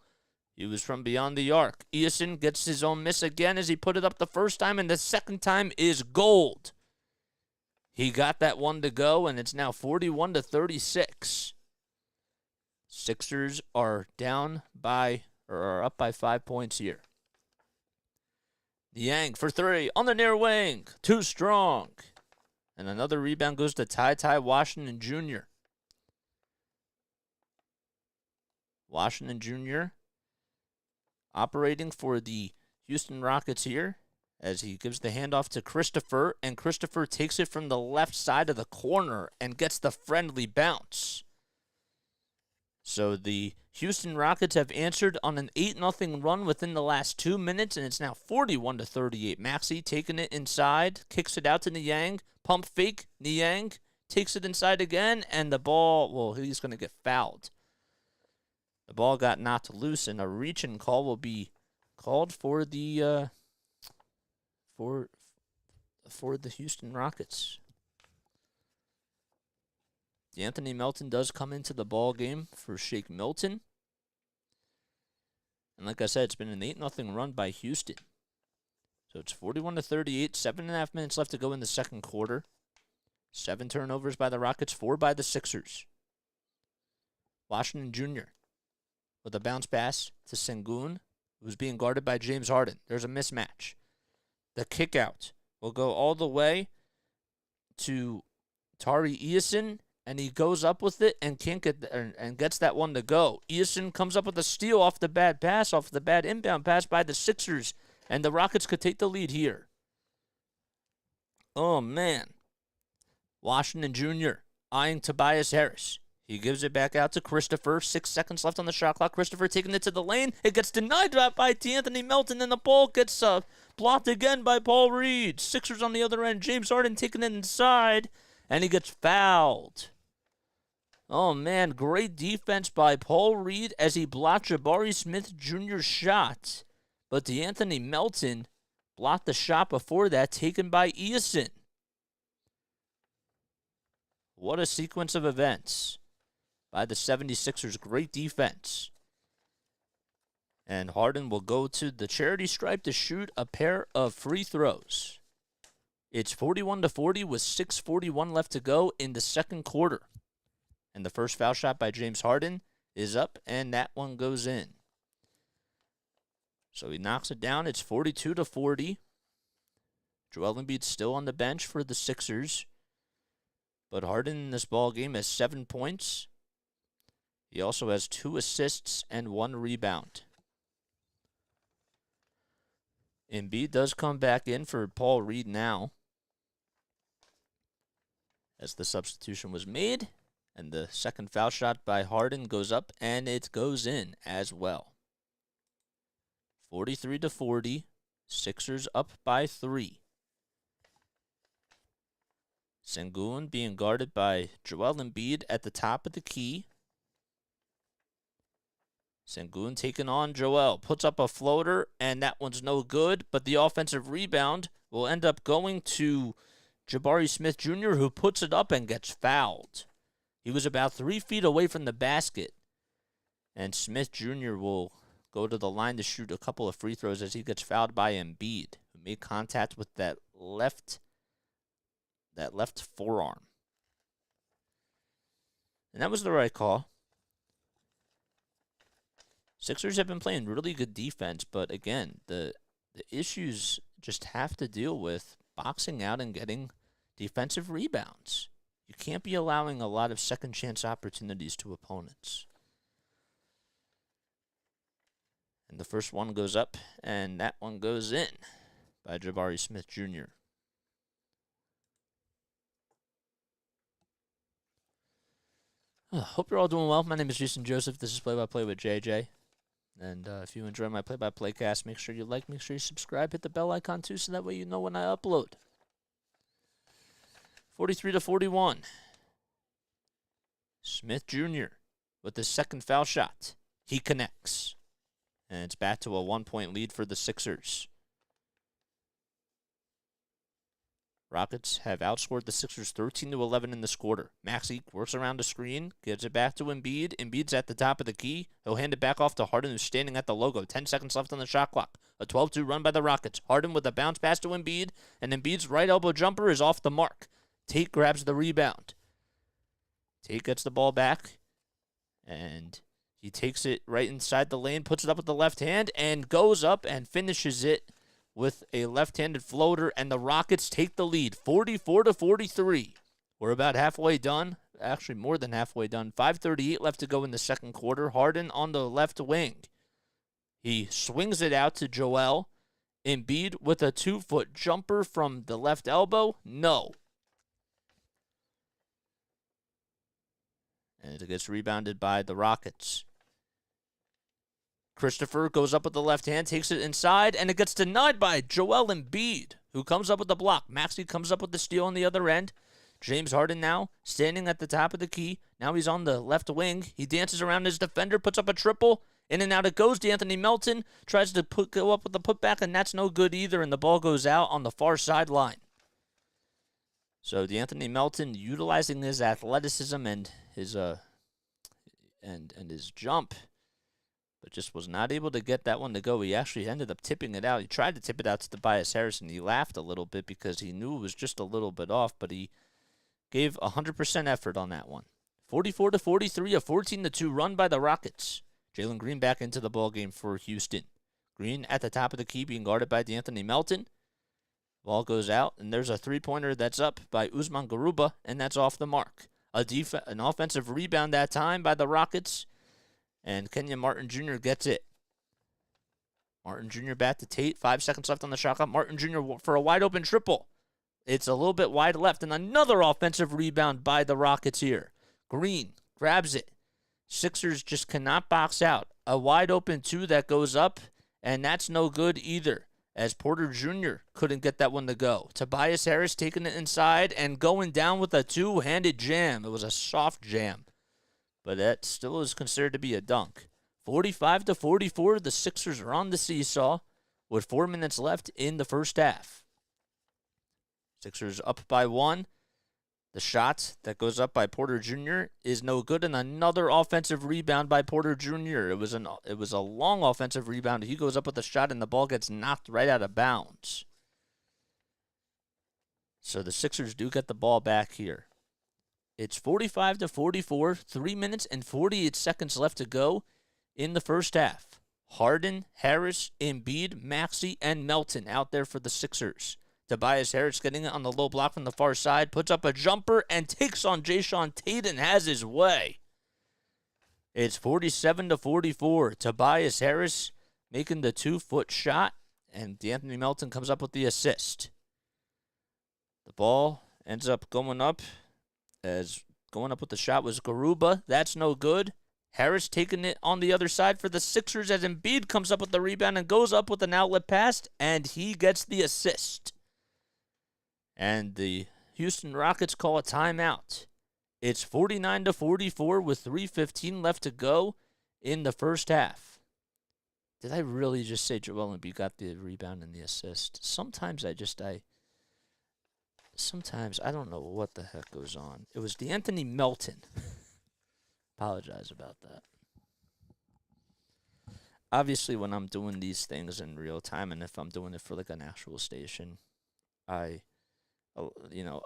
He was from beyond the arc. Eason gets his own miss again as he put it up the first time, and the second time is gold. He got that one to go, and it's now 41-36. Sixers are up by 5 points here. Niang for three on the near wing. Too strong. And another rebound goes to Ty Washington Jr. Washington Jr. operating for the Houston Rockets here as he gives the handoff to Christopher, and Christopher takes it from the left side of the corner and gets the friendly bounce. So the Houston Rockets have answered on an 8-0 run within the last 2 minutes, and it's now 41-38. Maxey taking it inside, kicks it out to Niang, pump fake, Niang takes it inside again, and the ball, well, he's going to get fouled. The ball got knocked loose, and a reach-in call will be called for the for the Houston Rockets. Anthony Melton does come into the ball game for Shake Milton. And like I said, it's been an 8-0 run by Houston. So it's 41-38, 7.5 minutes left to go in the second quarter. 7 turnovers by the Rockets, 4 by the Sixers. Washington Jr. with a bounce pass to Sengun, who's being guarded by James Harden. There's a mismatch. The kick out will go all the way to Tari Eason, and he goes up with it and can't get and gets that one to go. Eason comes up with a steal off the bad inbound pass by the Sixers, and the Rockets could take the lead here. Oh, man. Washington Jr. eyeing Tobias Harris. He gives it back out to Christopher. 6 seconds left on the shot clock. Christopher taking it to the lane. It gets denied by Anthony Melton, and the ball gets blocked again by Paul Reed. Sixers on the other end. James Harden taking it inside, and he gets fouled. Oh, man, great defense by Paul Reed as he blocked Jabari Smith Jr.'s shot. But DeAnthony Melton blocked the shot before that, taken by Eason. What a sequence of events by the 76ers. Great defense. And Harden will go to the charity stripe to shoot a pair of free throws. It's 41-40 with 6:41 left to go in the second quarter. And the first foul shot by James Harden is up, and that one goes in. So he knocks it down. It's 42-40. Joel Embiid still on the bench for the Sixers. But Harden in this ball game has 7 points. He also has 2 assists and 1 rebound. Embiid does come back in for Paul Reed now, as the substitution was made. And the second foul shot by Harden goes up, and it goes in as well. 43-40. Sixers up by 3. Sengun being guarded by Joel Embiid at the top of the key. Sengun taking on Joel. Puts up a floater, and that one's no good. But the offensive rebound will end up going to Jabari Smith Jr., who puts it up and gets fouled. He was about 3 feet away from the basket. And Smith Jr. will go to the line to shoot a couple of free throws as he gets fouled by Embiid, who made contact with that left forearm. And that was the right call. Sixers have been playing really good defense, but again, the issues just have to deal with boxing out and getting defensive rebounds. You can't be allowing a lot of second chance opportunities to opponents. And the first one goes up, and that one goes in by Jabari Smith Jr. Hope you're all doing well. My name is Jason Joseph. This is Play-by-Play with JJ. And if you enjoy my play-by-play cast, make sure you like, make sure you subscribe, hit the bell icon too, so that way you know when I upload. 43-41. Smith Jr. with his second foul shot. He connects. And it's back to a 1-point lead for the Sixers. Rockets have outscored the Sixers 13-11 in this quarter. Maxey works around the screen, gives it back to Embiid. Embiid's at the top of the key. He'll hand it back off to Harden, who's standing at the logo. 10 seconds left on the shot clock. A 12-2 run by the Rockets. Harden with a bounce pass to Embiid, and Embiid's right elbow jumper is off the mark. Tate grabs the rebound. Tate gets the ball back, and he takes it right inside the lane, puts it up with the left hand, and goes up and finishes it with a left-handed floater, and the Rockets take the lead, 44-43. We're about halfway done, actually more than halfway done. 5:38 left to go in the second quarter. Harden on the left wing. He swings it out to Joel. Embiid with a 2-foot jumper from the left elbow. No. And it gets rebounded by the Rockets. Christopher goes up with the left hand, takes it inside, and it gets denied by Joel Embiid, who comes up with the block. Maxey comes up with the steal on the other end. James Harden now standing at the top of the key. Now he's on the left wing. He dances around his defender, puts up a triple. In and out it goes. DeAnthony Melton tries to go up with the putback, and that's no good either, and the ball goes out on the far sideline. So DeAnthony Melton utilizing his athleticism and his his jump, but just was not able to get that one to go. He actually ended up tipping it out. He tried to tip it out to Tobias Harrison. He laughed a little bit because he knew it was just a little bit off, but he gave 100% effort on that one. 44-43, a 14-2 run by the Rockets. Jalen Green back into the ballgame for Houston. Green at the top of the key being guarded by DeAnthony Melton. Ball goes out, and there's a three-pointer that's up by Usman Garuba, and that's off the mark. An offensive rebound that time by the Rockets, and Kenyon Martin Jr. gets it. Martin Jr. back to Tate. 5 seconds left on the shot clock. Martin Jr. for a wide-open triple. It's a little bit wide left, and another offensive rebound by the Rockets here. Green grabs it. Sixers just cannot box out. A wide-open two that goes up, and that's no good either. as Porter Jr. couldn't get that one to go. Tobias Harris taking it inside and going down with a two-handed jam. It was a soft jam, but that still is considered to be a dunk. 45-44, the Sixers are on the seesaw with 4 minutes left in the first half. Sixers up by 1. The shot that goes up by Porter Jr. is no good, and another offensive rebound by Porter Jr. It was a long offensive rebound. He goes up with a shot, and the ball gets knocked right out of bounds. So the Sixers do get the ball back here. It's 45-44, 3 minutes and 48 seconds left to go in the first half. Harden, Harris, Embiid, Maxey, and Melton out there for the Sixers. Tobias Harris getting it on the low block from the far side, puts up a jumper and takes on Jason Tate and has his way. It's 47-44. Tobias Harris making the 2-foot shot, and D'Anthony Melton comes up with the assist. The ball ends up going up, as going up with the shot was Garuba. That's no good. Harris taking it on the other side for the Sixers as Embiid comes up with the rebound and goes up with an outlet pass, and he gets the assist. And the Houston Rockets call a timeout. It's 49-44 with 3:15 left to go in the first half. Did I really just say Joel Embiid got the rebound and the assist? Sometimes I don't know what the heck goes on. It was D'Anthony Melton. Apologize about that. Obviously, when I'm doing these things in real time, and if I'm doing it for like an actual station,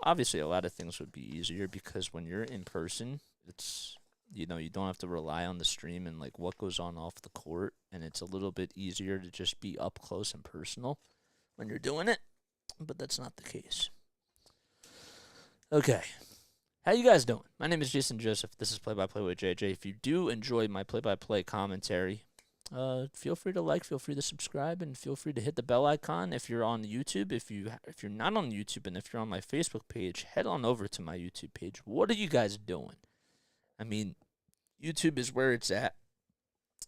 obviously a lot of things would be easier because when you're in person, it's, you don't have to rely on the stream and like what goes on off the court, and it's a little bit easier to just be up close and personal when you're doing it, but that's not the case. Okay. How you guys doing? My name is Jason Joseph. This is Play-by-Play with JJ. If you do enjoy my play-by-play commentary, feel free to like, feel free to subscribe, and feel free to hit the bell icon if you're on YouTube. If you're not on YouTube and if you're on my Facebook page, head on over to my YouTube page. What are you guys doing? I mean, YouTube is where it's at,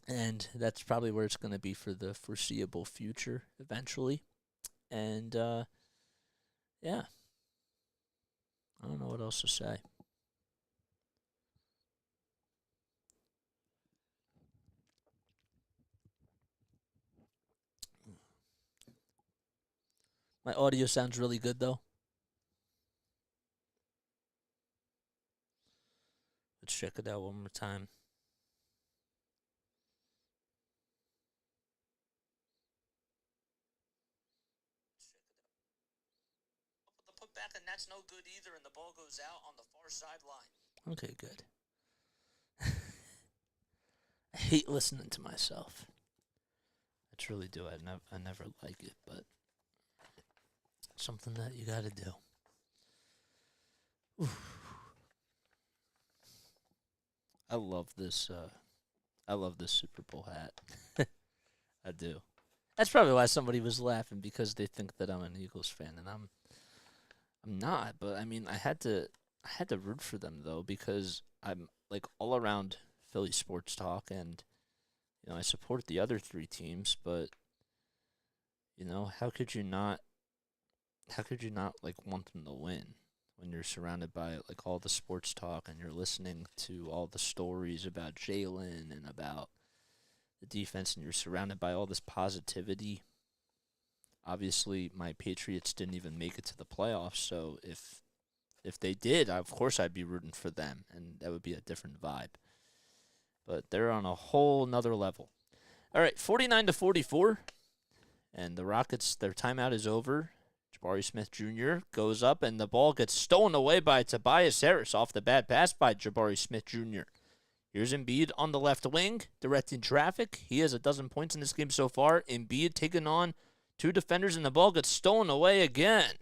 and that's probably where it's going to be for the foreseeable future eventually. And, yeah. I don't know what else to say. My audio sounds really good, though. Let's check it out one more time. The putback, and that's no good either, and the ball goes out on the far sideline. Okay, good. I hate listening to myself. I truly do. I never like it, but something that you got to do. Oof. I love this. I love this Super Bowl hat. I do. That's probably why somebody was laughing, because they think that I'm an Eagles fan, and I'm not. But I mean, I had to root for them though, because I'm like all around Philly sports talk, and I support the other three teams. But how could you not like want them to win when you're surrounded by like all the sports talk and you're listening to all the stories about Jalen and about the defense, and you're surrounded by all this positivity? Obviously, my Patriots didn't even make it to the playoffs, so if they did, of course I'd be rooting for them, and that would be a different vibe. But they're on a whole nother level. All right, 49-44, and the Rockets, their timeout is over. Jabari Smith Jr. goes up, and the ball gets stolen away by Tobias Harris off the bad pass by Jabari Smith Jr. Here's Embiid on the left wing, directing traffic. He has 12 points in this game so far. Embiid taking on two defenders, and the ball gets stolen away again.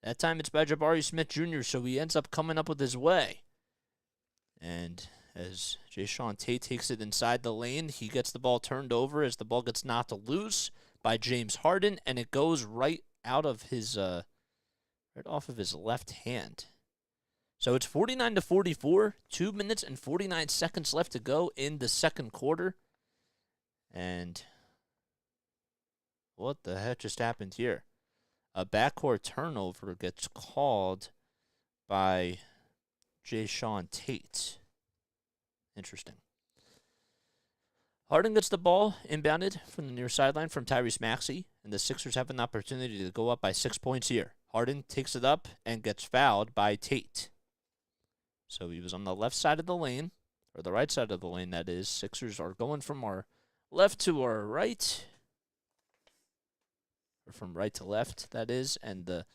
That time it's by Jabari Smith Jr., so he ends up coming up with his way. And as Jason Tate takes it inside the lane, he gets the ball turned over as the ball gets knocked loose by James Harden, and it goes right out of his, right off of his left hand. So it's 49-44, 2 minutes and 49 seconds left to go in the second quarter. And What the heck just happened here? A backcourt turnover gets called by Jae'Sean Tate. Interesting. Harden gets the ball inbounded from the near sideline from Tyrese Maxey, and the Sixers have an opportunity to go up by 6 points here. Harden takes it up and gets fouled by Tate. So he was on the left side of the lane, or the right side of the lane, that is. Sixers are going from our left to our right, or from right to left, that is, and the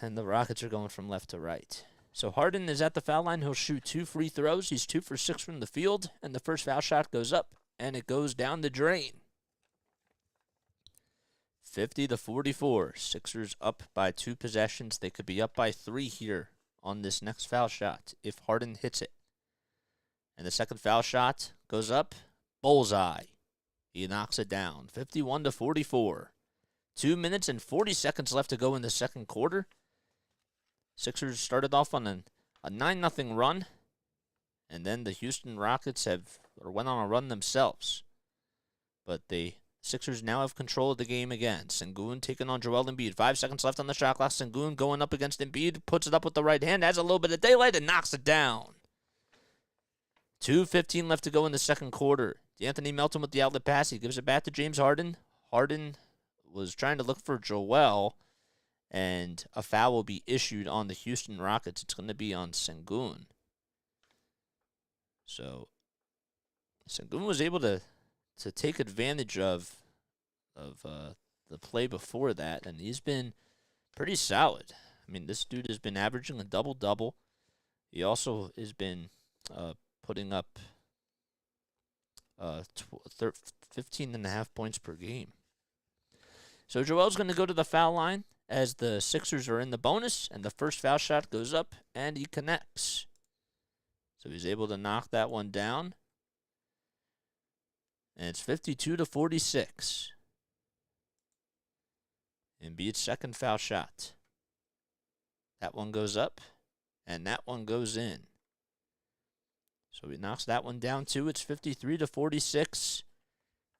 Rockets are going from left to right. So Harden is at the foul line. He'll shoot 2 free throws. He's 2 for 6 from the field, and the first foul shot goes up, and it goes down the drain. 50-44. Sixers up by 2 possessions. They could be up by 3 here on this next foul shot if Harden hits it. And the second foul shot goes up. Bullseye. He knocks it down. 51-44. 2 minutes and 40 seconds left to go in the second quarter. Sixers started off on a 9-0 run, and then the Houston Rockets went on a run themselves. But the Sixers now have control of the game again. Sengun taking on Joel Embiid. 5 seconds left on the shot clock. Sengun going up against Embiid, puts it up with the right hand, has a little bit of daylight, and knocks it down. 2:15 left to go in the second quarter. D'Anthony Melton with the outlet pass. He gives it back to James Harden. Harden was trying to look for Joel, and a foul will be issued on the Houston Rockets. It's going to be on Sengun. So Sengun was able to take advantage of the play before that, and he's been pretty solid. I mean, this dude has been averaging a double-double. He also has been putting up 15.5 points per game. So Joel's going to go to the foul line as the Sixers are in the bonus, and the first foul shot goes up, and he connects. So he's able to knock that one down. And it's 52-46. Embiid's second foul shot. That one goes up, and that one goes in. So he knocks that one down too. It's 53-46.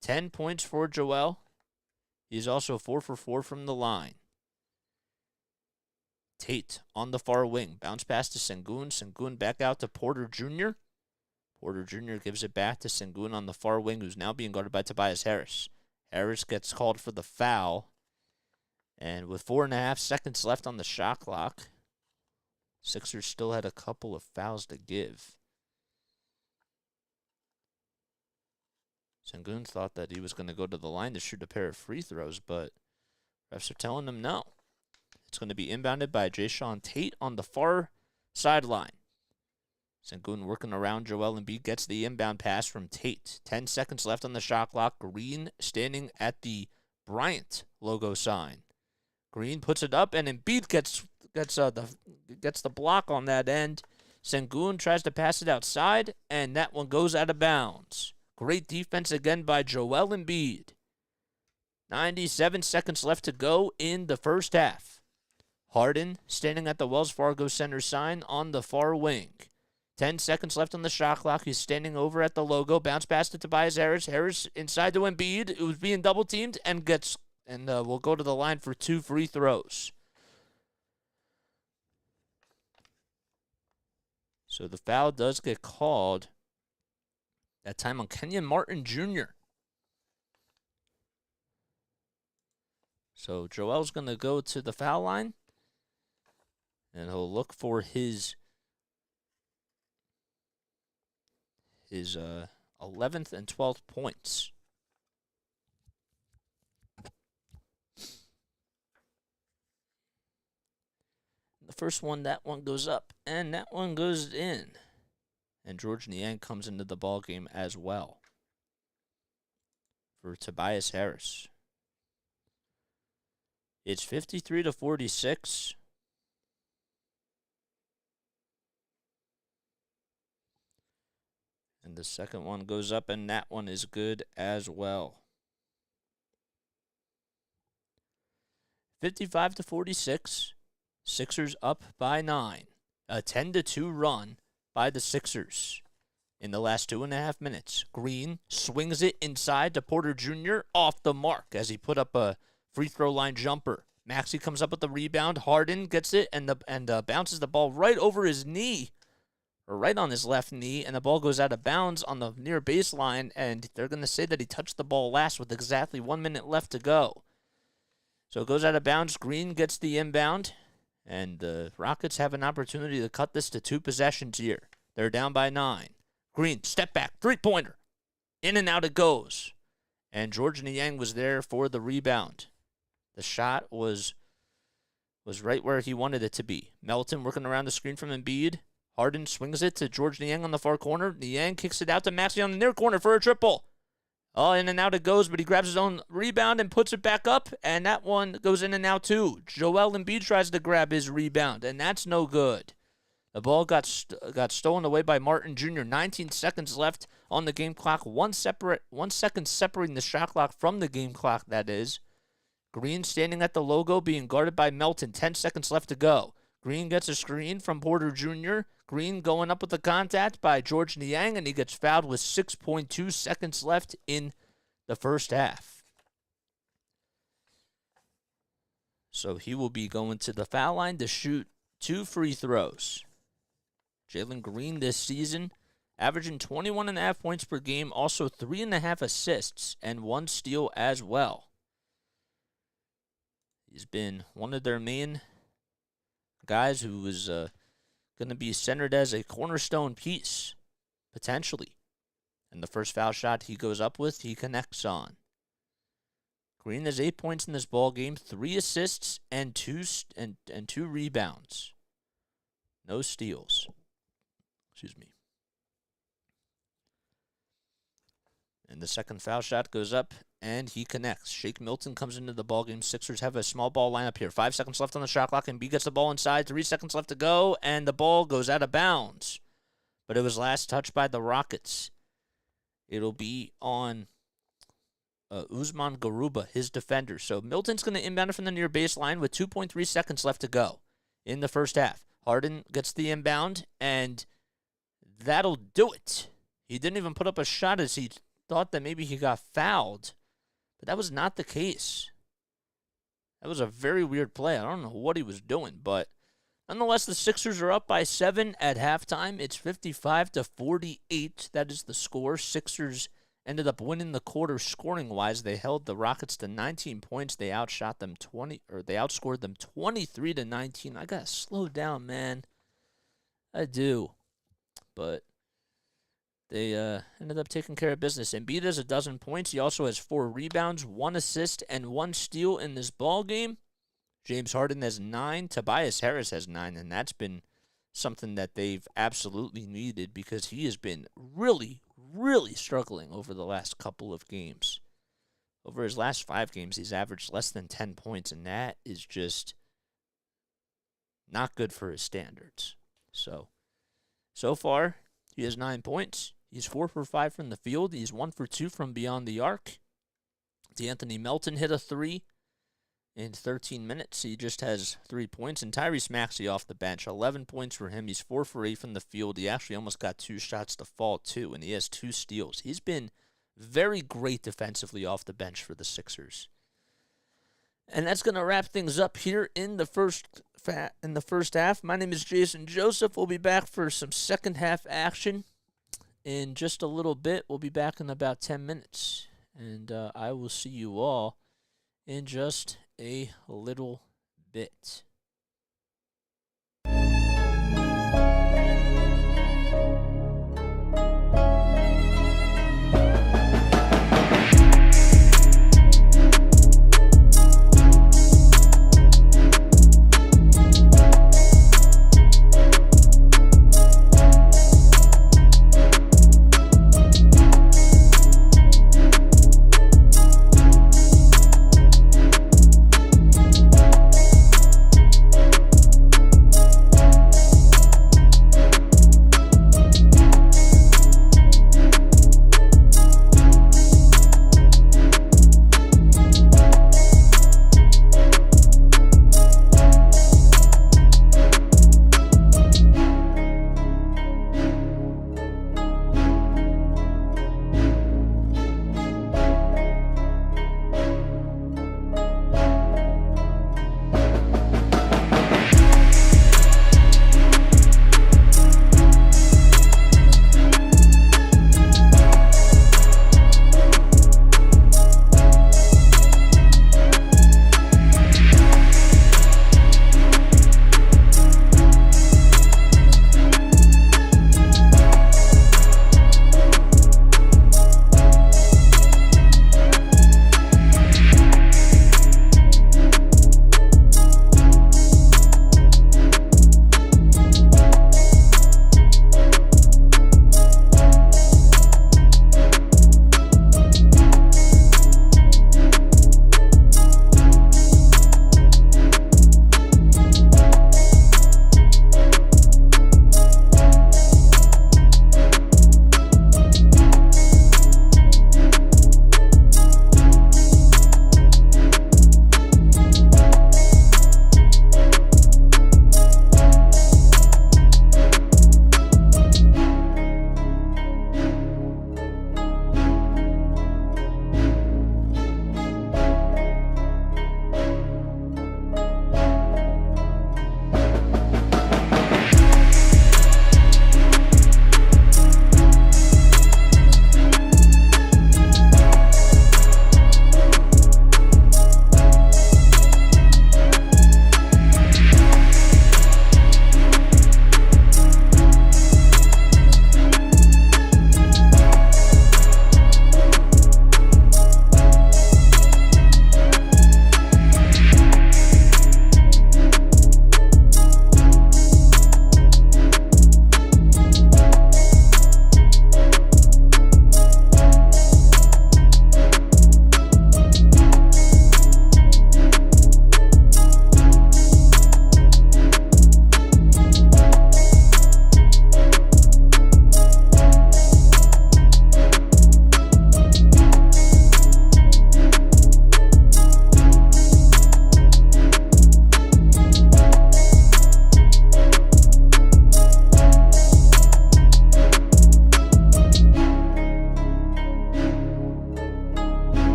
10 points for Joel. He's also 4 for 4 from the line. Tate on the far wing. Bounce pass to Sengun. Sengun back out to Porter Jr. Porter Jr. gives it back to Sengun on the far wing, who's now being guarded by Tobias Harris. Harris gets called for the foul. And with 4.5 seconds left on the shot clock, Sixers still had a couple of fouls to give. Sengun thought that he was going to go to the line to shoot a pair of free throws, but refs are telling him no. It's going to be inbounded by Jae'Sean Tate on the far sideline. Sengun working around Joel Embiid gets the inbound pass from Tate. 10 seconds left on the shot clock. Green standing at the Bryant logo sign. Green puts it up, and Embiid gets the block on that end. Sengun tries to pass it outside, and that one goes out of bounds. Great defense again by Joel Embiid. 97 seconds left to go in the first half. Harden standing at the Wells Fargo Center sign on the far wing. 10 seconds left on the shot clock. He's standing over at the logo. Bounce pass to Tobias Harris. Harris inside to Embiid, who's being double teamed, and will go to the line for 2 free throws. So the foul does get called. That time on Kenyon Martin Jr. So Joel's going to go to the foul line, and he'll look for his 11th and 12th points. The first one, that one goes up, and that one goes in. And George Niang comes into the ball game as well for Tobias Harris. It's 53-46. And the second one goes up, and that one is good as well. 55-46. Sixers up by 9. A 10-2 run by the Sixers. in the last 2.5 minutes. Green swings it inside to Porter Jr. off the mark as he put up a free throw line jumper. Maxey comes up with the rebound. Harden gets it and bounces the ball right over his knee, or right on his left knee, and the ball goes out of bounds on the near baseline, and they're going to say that he touched the ball last with exactly 1 minute left to go. So it goes out of bounds. Green gets the inbound, and the Rockets have an opportunity to cut this to 2 possessions here. They're down by 9. Green, step back, three-pointer. In and out it goes. And George Niang was there for the rebound. The shot was right where he wanted it to be. Melton working around the screen from Embiid. Harden swings it to George Niang on the far corner. Niang kicks it out to Maxey on the near corner for a triple. Oh, in and out it goes, but he grabs his own rebound and puts it back up, and that one goes in and out too. Joel Embiid tries to grab his rebound, and that's no good. The ball got stolen away by Martin Jr. 19 seconds left on the game clock. 1 second separating the shot clock from the game clock, that is. Green standing at the logo being guarded by Melton. 10 seconds left to go. Green gets a screen from Porter Jr. Green going up with the contact by George Niang, and he gets fouled with 6.2 seconds left in the first half. So he will be going to the foul line to shoot 2 free throws. Jalen Green this season averaging 21.5 points per game, also 3.5 assists and 1 steal as well. He's been one of their main guys who is going to be centered as a cornerstone piece, potentially. And the first foul shot he goes up with, he connects on. Green has 8 points in this ball game, 3 assists and 2 rebounds. No steals. Excuse me. And the second foul shot goes up, and he connects. Shake Milton comes into the ballgame. Sixers have a small ball lineup here. 5 seconds left on the shot clock, and B gets the ball inside. 3 seconds left to go, and the ball goes out of bounds. But it was last touched by the Rockets. It'll be on Usman Garuba, his defender. So Milton's going to inbound it from the near baseline with 2.3 seconds left to go in the first half. Harden gets the inbound, and that'll do it. He didn't even put up a shot as he thought that maybe he got fouled. But that was not the case. That was a very weird play. I don't know what he was doing, but nonetheless, the Sixers are up by 7 at halftime. It's 55-48. That is the score. Sixers ended up winning the quarter scoring-wise. They held the Rockets to 19 points. They outscored them 23-19. I gotta slow down, man. I do. But they ended up taking care of business. Embiid has 12 points. He also has 4 rebounds, 1 assist, and 1 steal in this ball game. James Harden has 9. Tobias Harris has 9, and that's been something that they've absolutely needed because he has been really, really struggling over the last couple of games. Over his last 5 games, he's averaged less than 10 points, and that is just not good for his standards. So far, he has 9 points. He's 4 for 5 from the field. He's 1 for 2 from beyond the arc. D'Anthony Melton hit a 3 in 13 minutes. He just has 3 points. And Tyrese Maxey off the bench, 11 points for him. He's 4 for 8 from the field. He actually almost got 2 shots to fall, too, and he has 2 steals. He's been very great defensively off the bench for the Sixers. And that's going to wrap things up here in the first half. My name is Jason Joseph. We'll be back for some second half action in just a little bit. We'll be back in about 10 minutes. And I will see you all in just a little bit.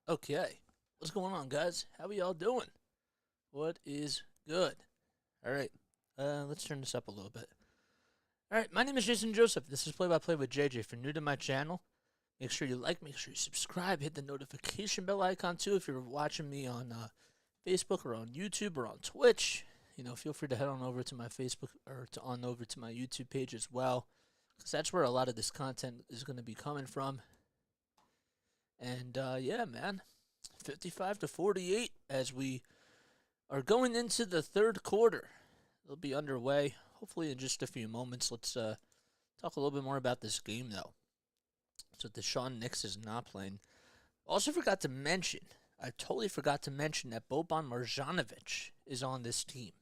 Okay. What's going on, guys? How are y'all doing? What is good? All right. Let's turn this up a little bit. All right. My name is Jason Joseph. This is Play by Play with JJ. If you're new to my channel, make sure you like, make sure you subscribe, hit the notification bell icon too. If you're watching me on Facebook or on YouTube or on Twitch, feel free to head on over to my Facebook or on over to my YouTube page as well, because that's where a lot of this content is going to be coming from. And yeah, man, 55-48 as we are going into the third quarter. It'll be underway hopefully in just a few moments. Let's talk a little bit more about this game though. So Deshaun Knicks is not playing. Also forgot to mention, I totally forgot to mention that Boban Marjanovic is on this team.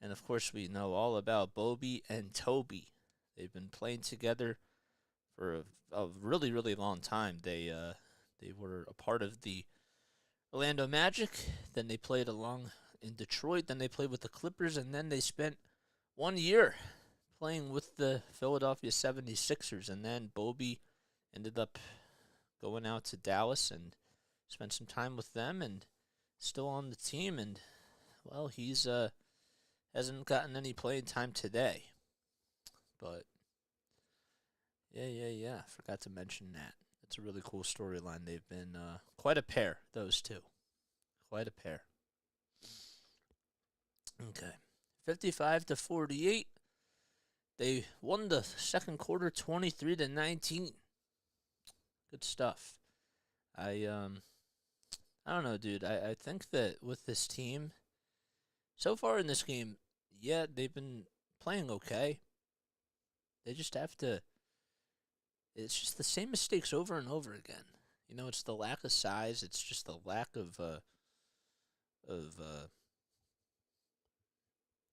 And of course we know all about Bobby and Toby. They've been playing together for a really, really long time. They were a part of the Orlando Magic. Then they played along in Detroit. Then they played with the Clippers. And then they spent 1 year playing with the Philadelphia 76ers. And then Bobby ended up going out to Dallas and spent some time with them and still on the team. And, well, he's hasn't gotten any playing time today. But, yeah. Forgot to mention that. It's a really cool storyline. They've been quite a pair, those two. Quite a pair. Okay. 55-48. They won the second quarter 23-19. Good stuff. I don't know, dude. I think that with this team, so far in this game, yeah, they've been playing okay. They just have to. It's just the same mistakes over and over again. It's the lack of size. It's just the lack of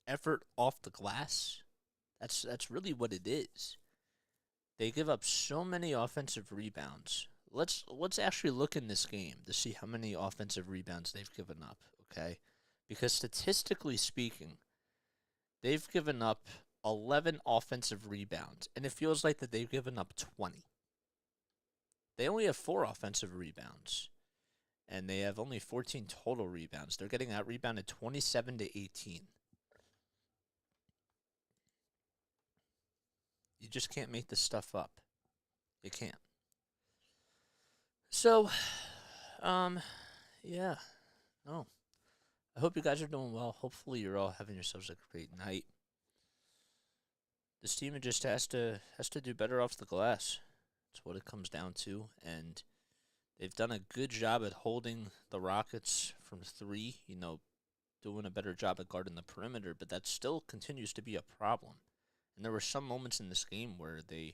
effort off the glass. That's really what it is. They give up so many offensive rebounds. Let's actually look in this game to see how many offensive rebounds they've given up, okay? Because statistically speaking, they've given up 11 offensive rebounds, and it feels like that they've given up 20. They only have 4 offensive rebounds, and they have only 14 total rebounds. They're getting out-rebounded 27-18. You just can't make this stuff up. You can't. So, yeah. No. I hope you guys are doing well. Hopefully you're all having yourselves a great night. This team just has to do better off the glass. That's what it comes down to, and they've done a good job at holding the Rockets from 3, doing a better job at guarding the perimeter, but that still continues to be a problem. And there were some moments in this game where they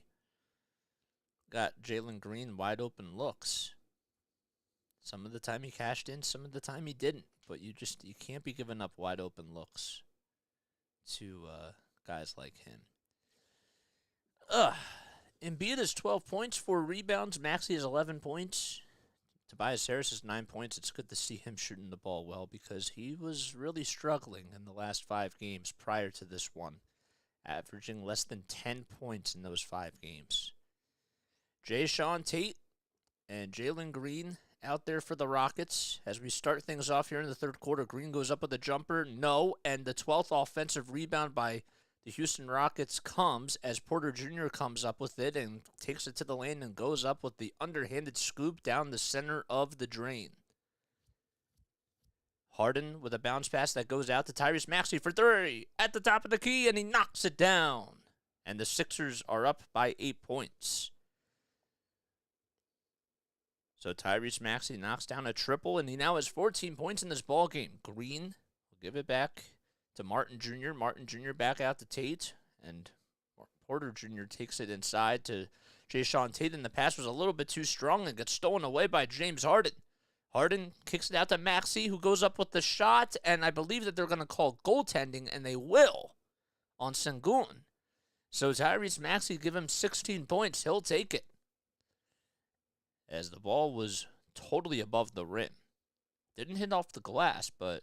got Jalen Green wide open looks. Some of the time he cashed in, some of the time he didn't, but you can't be giving up wide open looks to guys like him. Embiid has 12 points, 4 rebounds. Maxey has 11 points. Tobias Harris has 9 points. It's good to see him shooting the ball well because he was really struggling in the last 5 games prior to this one, averaging less than 10 points in those 5 games. Jae'Sean Tate and Jalen Green out there for the Rockets. As we start things off here in the third quarter, Green goes up with a jumper. No, and the 12th offensive rebound by the Houston Rockets comes as Porter Jr. comes up with it and takes it to the lane and goes up with the underhanded scoop down the center of the drain. Harden with a bounce pass that goes out to Tyrese Maxey for 3 at the top of the key, and he knocks it down. And the Sixers are up by 8 points. So Tyrese Maxey knocks down a triple, and he now has 14 points in this ball game. Green will give it back to Martin Jr. Martin Jr. back out to Tate, and Porter Jr. takes it inside to Jae'Sean Tate, and the pass was a little bit too strong and gets stolen away by James Harden. Harden kicks it out to Maxey, who goes up with the shot, and I believe that they're going to call goaltending, and they will, on Sengun. So Tyrese Maxey give him 16 points. He'll take it. As the ball was totally above the rim. Didn't hit off the glass, but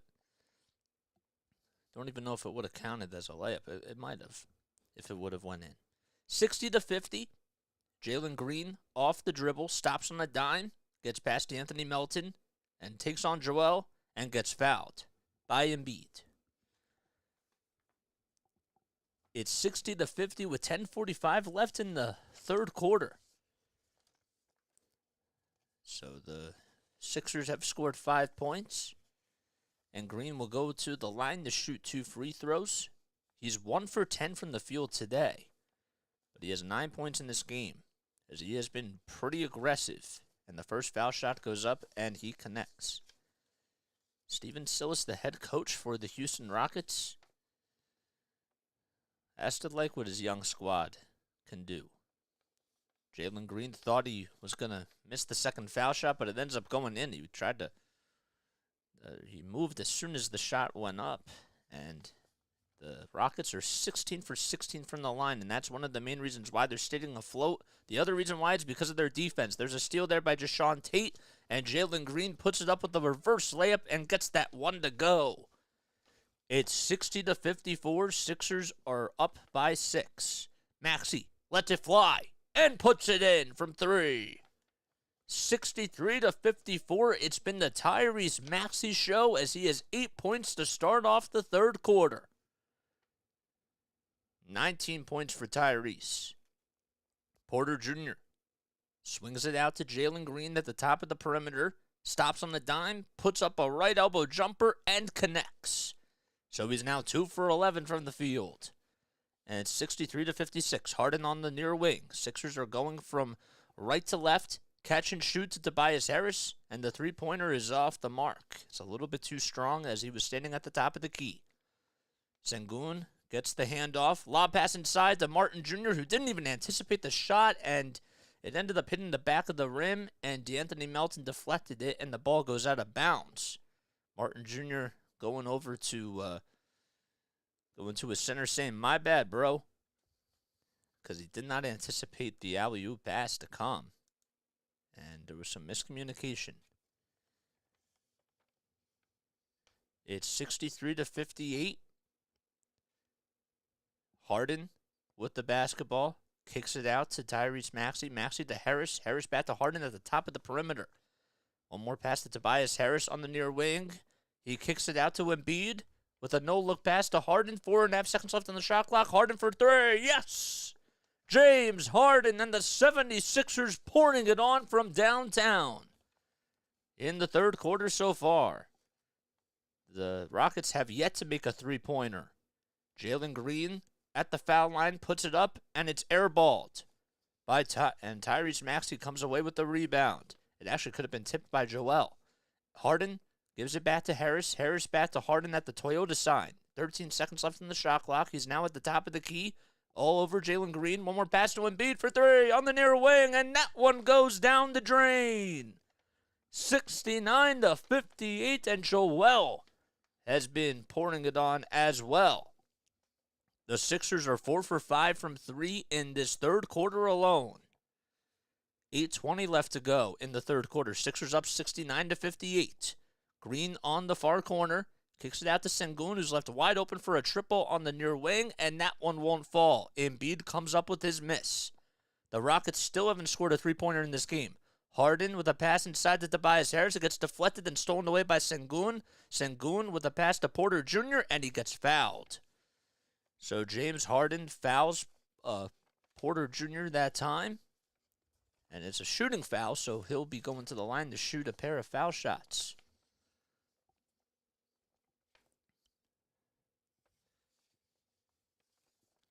don't even know if it would have counted as a layup. It might have, if it would have went in. 60-50. Jalen Green off the dribble, stops on a dime, gets past Anthony Melton and takes on Joel and gets fouled by Embiid. It's 60-50 with 10:45 left in the third quarter. So the Sixers have scored 5 points, and Green will go to the line to shoot 2 free throws. He's 1 for 10 from the field today, but he has 9 points in this game, as he has been pretty aggressive. And the first foul shot goes up, and he connects. Steven Silas, the head coach for the Houston Rockets, has to like what his young squad can do. Jalen Green thought he was going to miss the second foul shot, but it ends up going in. He tried to, he moved as soon as the shot went up, and the Rockets are 16 for 16 from the line, and that's one of the main reasons why they're staying afloat. The other reason why is because of their defense. There's a steal there by Jashawn Tate, and Jalen Green puts it up with a reverse layup and gets that one to go. It's 60-54. Sixers are up by 6. Maxey lets it fly and puts it in from 3. 63-54. It's been the Tyrese Maxey show as he has 8 points to start off the third quarter. 19 points for Tyrese. Porter Jr. swings it out to Jalen Green at the top of the perimeter, stops on the dime, puts up a right elbow jumper, and connects. So he's now 2 for 11 from the field. And it's 63-56. Harden on the near wing. Sixers are going from right to left. Catch and shoot to Tobias Harris. And the three-pointer is off the mark. It's a little bit too strong as he was standing at the top of the key. Sengun gets the handoff. Lob pass inside to Martin Jr., who didn't even anticipate the shot. And it ended up hitting the back of the rim. And DeAnthony Melton deflected it. And the ball goes out of bounds. Martin Jr. going over to his center saying, "My bad, bro," because he did not anticipate the alley-oop pass to come. And there was some miscommunication. It's 63-58. Harden with the basketball. Kicks it out to Tyrese Maxey. Maxey to Harris. Harris back to Harden at the top of the perimeter. One more pass to Tobias Harris on the near wing. He kicks it out to Embiid with a no-look pass to Harden. 4.5 seconds left on the shot clock. Harden for 3. Yes! James Harden and the 76ers pouring it on from downtown. In the third quarter so far, the Rockets have yet to make a three-pointer. Jalen Green at the foul line puts it up, and it's airballed. And Tyrese Maxey comes away with the rebound. It actually could have been tipped by Joel. Harden gives it back to Harris. Harris back to Harden at the Toyota sign. 13 seconds left in the shot clock. He's now at the top of the key. All over Jalen Green. One more pass to Embiid for 3 on the near wing, and that one goes down the drain. 69-58, and Joel has been pouring it on as well. The Sixers are 4 for 5 from 3 in this third quarter alone. 8:20 left to go in the third quarter. Sixers up 69-58. Green on the far corner. Kicks it out to Sengun, who's left wide open for a triple on the near wing, and that one won't fall. Embiid comes up with his miss. The Rockets still haven't scored a three-pointer in this game. Harden with a pass inside to Tobias Harris. It gets deflected and stolen away by Sengun. Sengun with a pass to Porter Jr., and he gets fouled. So James Harden fouls Porter Jr. that time. And it's a shooting foul, so he'll be going to the line to shoot a pair of foul shots.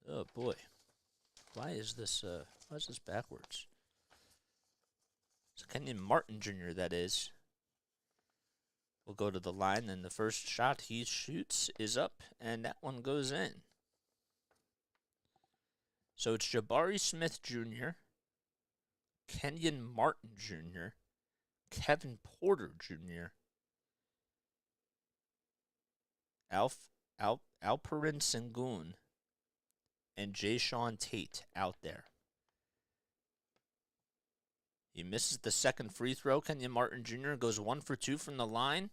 Oh, boy. Why is this backwards? It's Kenyon Martin Jr., that is. Will go to the line, and the first shot he shoots is up, and that one goes in. So it's Jabari Smith Jr., Kenyon Martin Jr., Kevin Porter Jr., Alperen Sengun, and Jashawn Tate out there. He misses the second free throw. Kenyon Martin Jr. goes 1 for 2 from the line,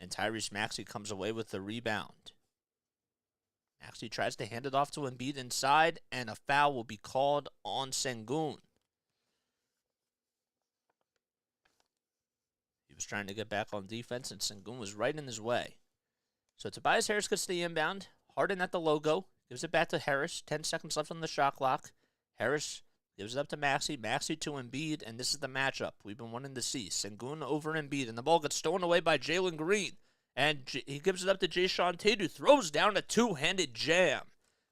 and Tyrese Maxey comes away with the rebound. Maxey tries to hand it off to Embiid inside, and a foul will be called on Sengun. He was trying to get back on defense, and Sengun was right in his way. So Tobias Harris gets the inbound. Harden at the logo. Gives it back to Harris. 10 seconds left on the shot clock. Harris gives it up to Maxey. Maxey to Embiid, and this is the matchup we've been wanting to see. Sengun over Embiid, and the ball gets stolen away by Jalen Green. And he gives it up to Jason Tate, who throws down a two-handed jam.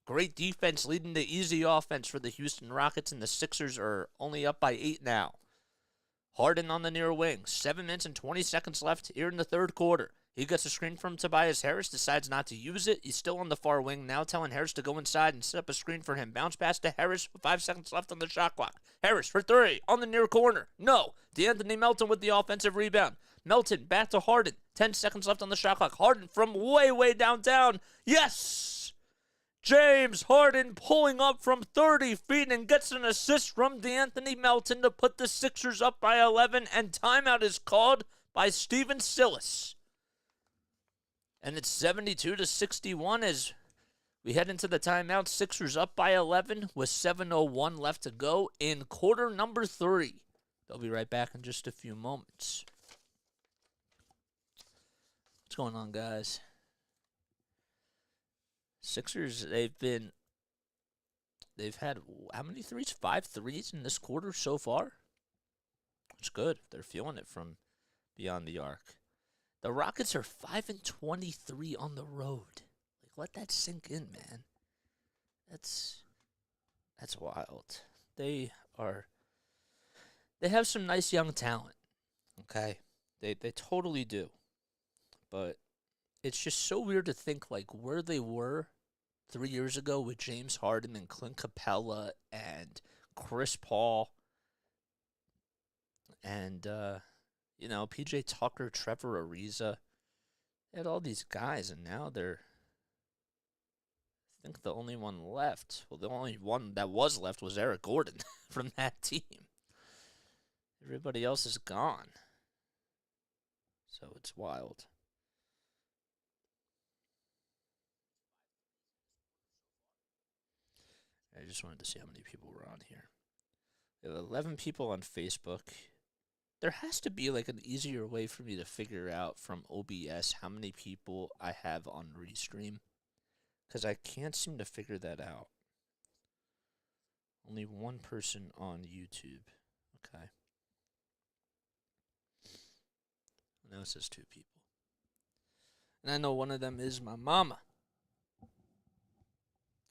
Great defense leading to easy offense for the Houston Rockets, and the Sixers are only up by 8 now. Harden on the near wing. 7 minutes and 20 seconds left here in the third quarter. He gets a screen from Tobias Harris, decides not to use it. He's still on the far wing now, telling Harris to go inside and set up a screen for him. Bounce pass to Harris with 5 seconds left on the shot clock. Harris for 3 on the near corner. No. DeAnthony Melton with the offensive rebound. Melton back to Harden. 10 seconds left on the shot clock. Harden from way downtown. Yes! James Harden pulling up from 30 feet and gets an assist from DeAnthony Melton to put the Sixers up by 11, and timeout is called by Steven Silas. And it's 72-61 as we head into the timeout. Sixers up by 11 with 7:01 left to go in quarter number 3. They'll be right back in just a few moments. What's going on, guys? Sixers, they've had, how many threes? 5 threes in this quarter so far? It's good. They're feeling it from beyond the arc. The Rockets are 5-23 on the road. Like, let that sink in, man. That's wild. They have some nice young talent. Okay? They totally do. But it's just so weird to think, like, where they were 3 years ago with James Harden and Clint Capella and Chris Paul and, PJ Tucker, Trevor Ariza. They had all these guys, and now they're, I think the only one left, well, the only one that was left was Eric Gordon from that team. Everybody else is gone. So it's wild. I just wanted to see how many people were on here. We have 11 people on Facebook. There has to be like an easier way for me to figure out from OBS how many people I have on Restream, because I can't seem to figure that out. Only one person on YouTube. Okay. Now it says 2 people. And I know one of them is my mama.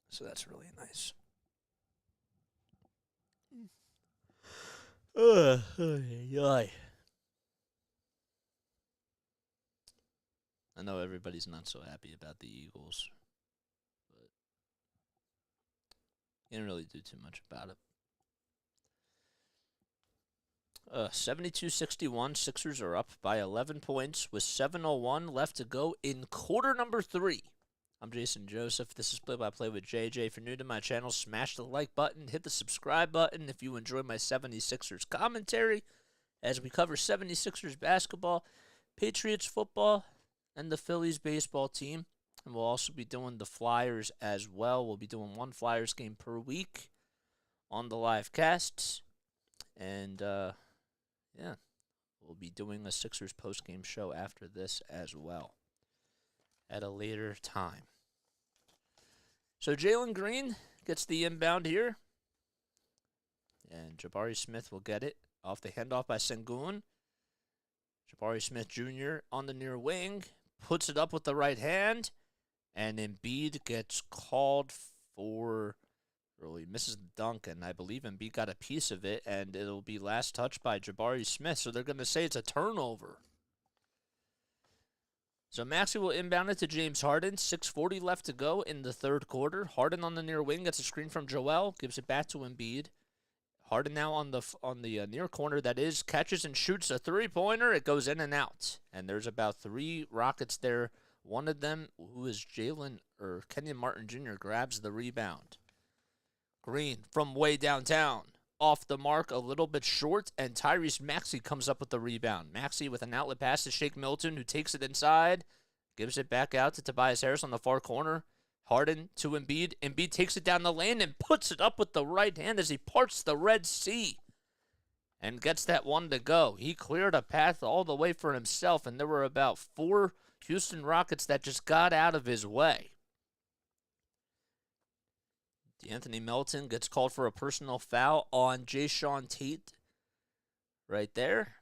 So that's really nice. I know everybody's not so happy about the Eagles, but can't really do too much about it. 72-61, Sixers are up by 11 points with 7:01 left to go in quarter number 3. I'm Jason Joseph. This is Play-by-Play with JJ. If you're new to my channel, smash the like button, hit the subscribe button if you enjoy my 76ers commentary as we cover 76ers basketball, Patriots football, and the Phillies baseball team. And we'll also be doing the Flyers as well. We'll be doing 1 Flyers game per week on the live casts. And, we'll be doing a Sixers post-game show after this as well at a later time. So Jalen Green gets the inbound here. And Jabari Smith will get it off the handoff by Sengun. Jabari Smith Jr. on the near wing. Puts it up with the right hand. And Embiid gets called for, he misses the dunk, and I believe Embiid got a piece of it, and it'll be last touch by Jabari Smith. So they're going to say it's a turnover. So Maxey will inbound it to James Harden. 6:40 left to go in the third quarter. Harden on the near wing gets a screen from Joel. Gives it back to Embiid. Harden now on the near corner, that is, catches and shoots a three-pointer. It goes in and out. And there's about 3 Rockets there. One of them, who is Kenyon Martin Jr., grabs the rebound. Green from way downtown. Off the mark, a little bit short, and Tyrese Maxey comes up with the rebound. Maxey with an outlet pass to Shake Milton, who takes it inside, gives it back out to Tobias Harris on the far corner. Harden to Embiid. Embiid takes it down the lane and puts it up with the right hand as he parts the Red Sea. and gets that one to go. He cleared a path all the way for himself, and there were about 4 Houston Rockets that just got out of his way. D'Anthony Melton gets called for a personal foul on Jae'Sean Tate right there.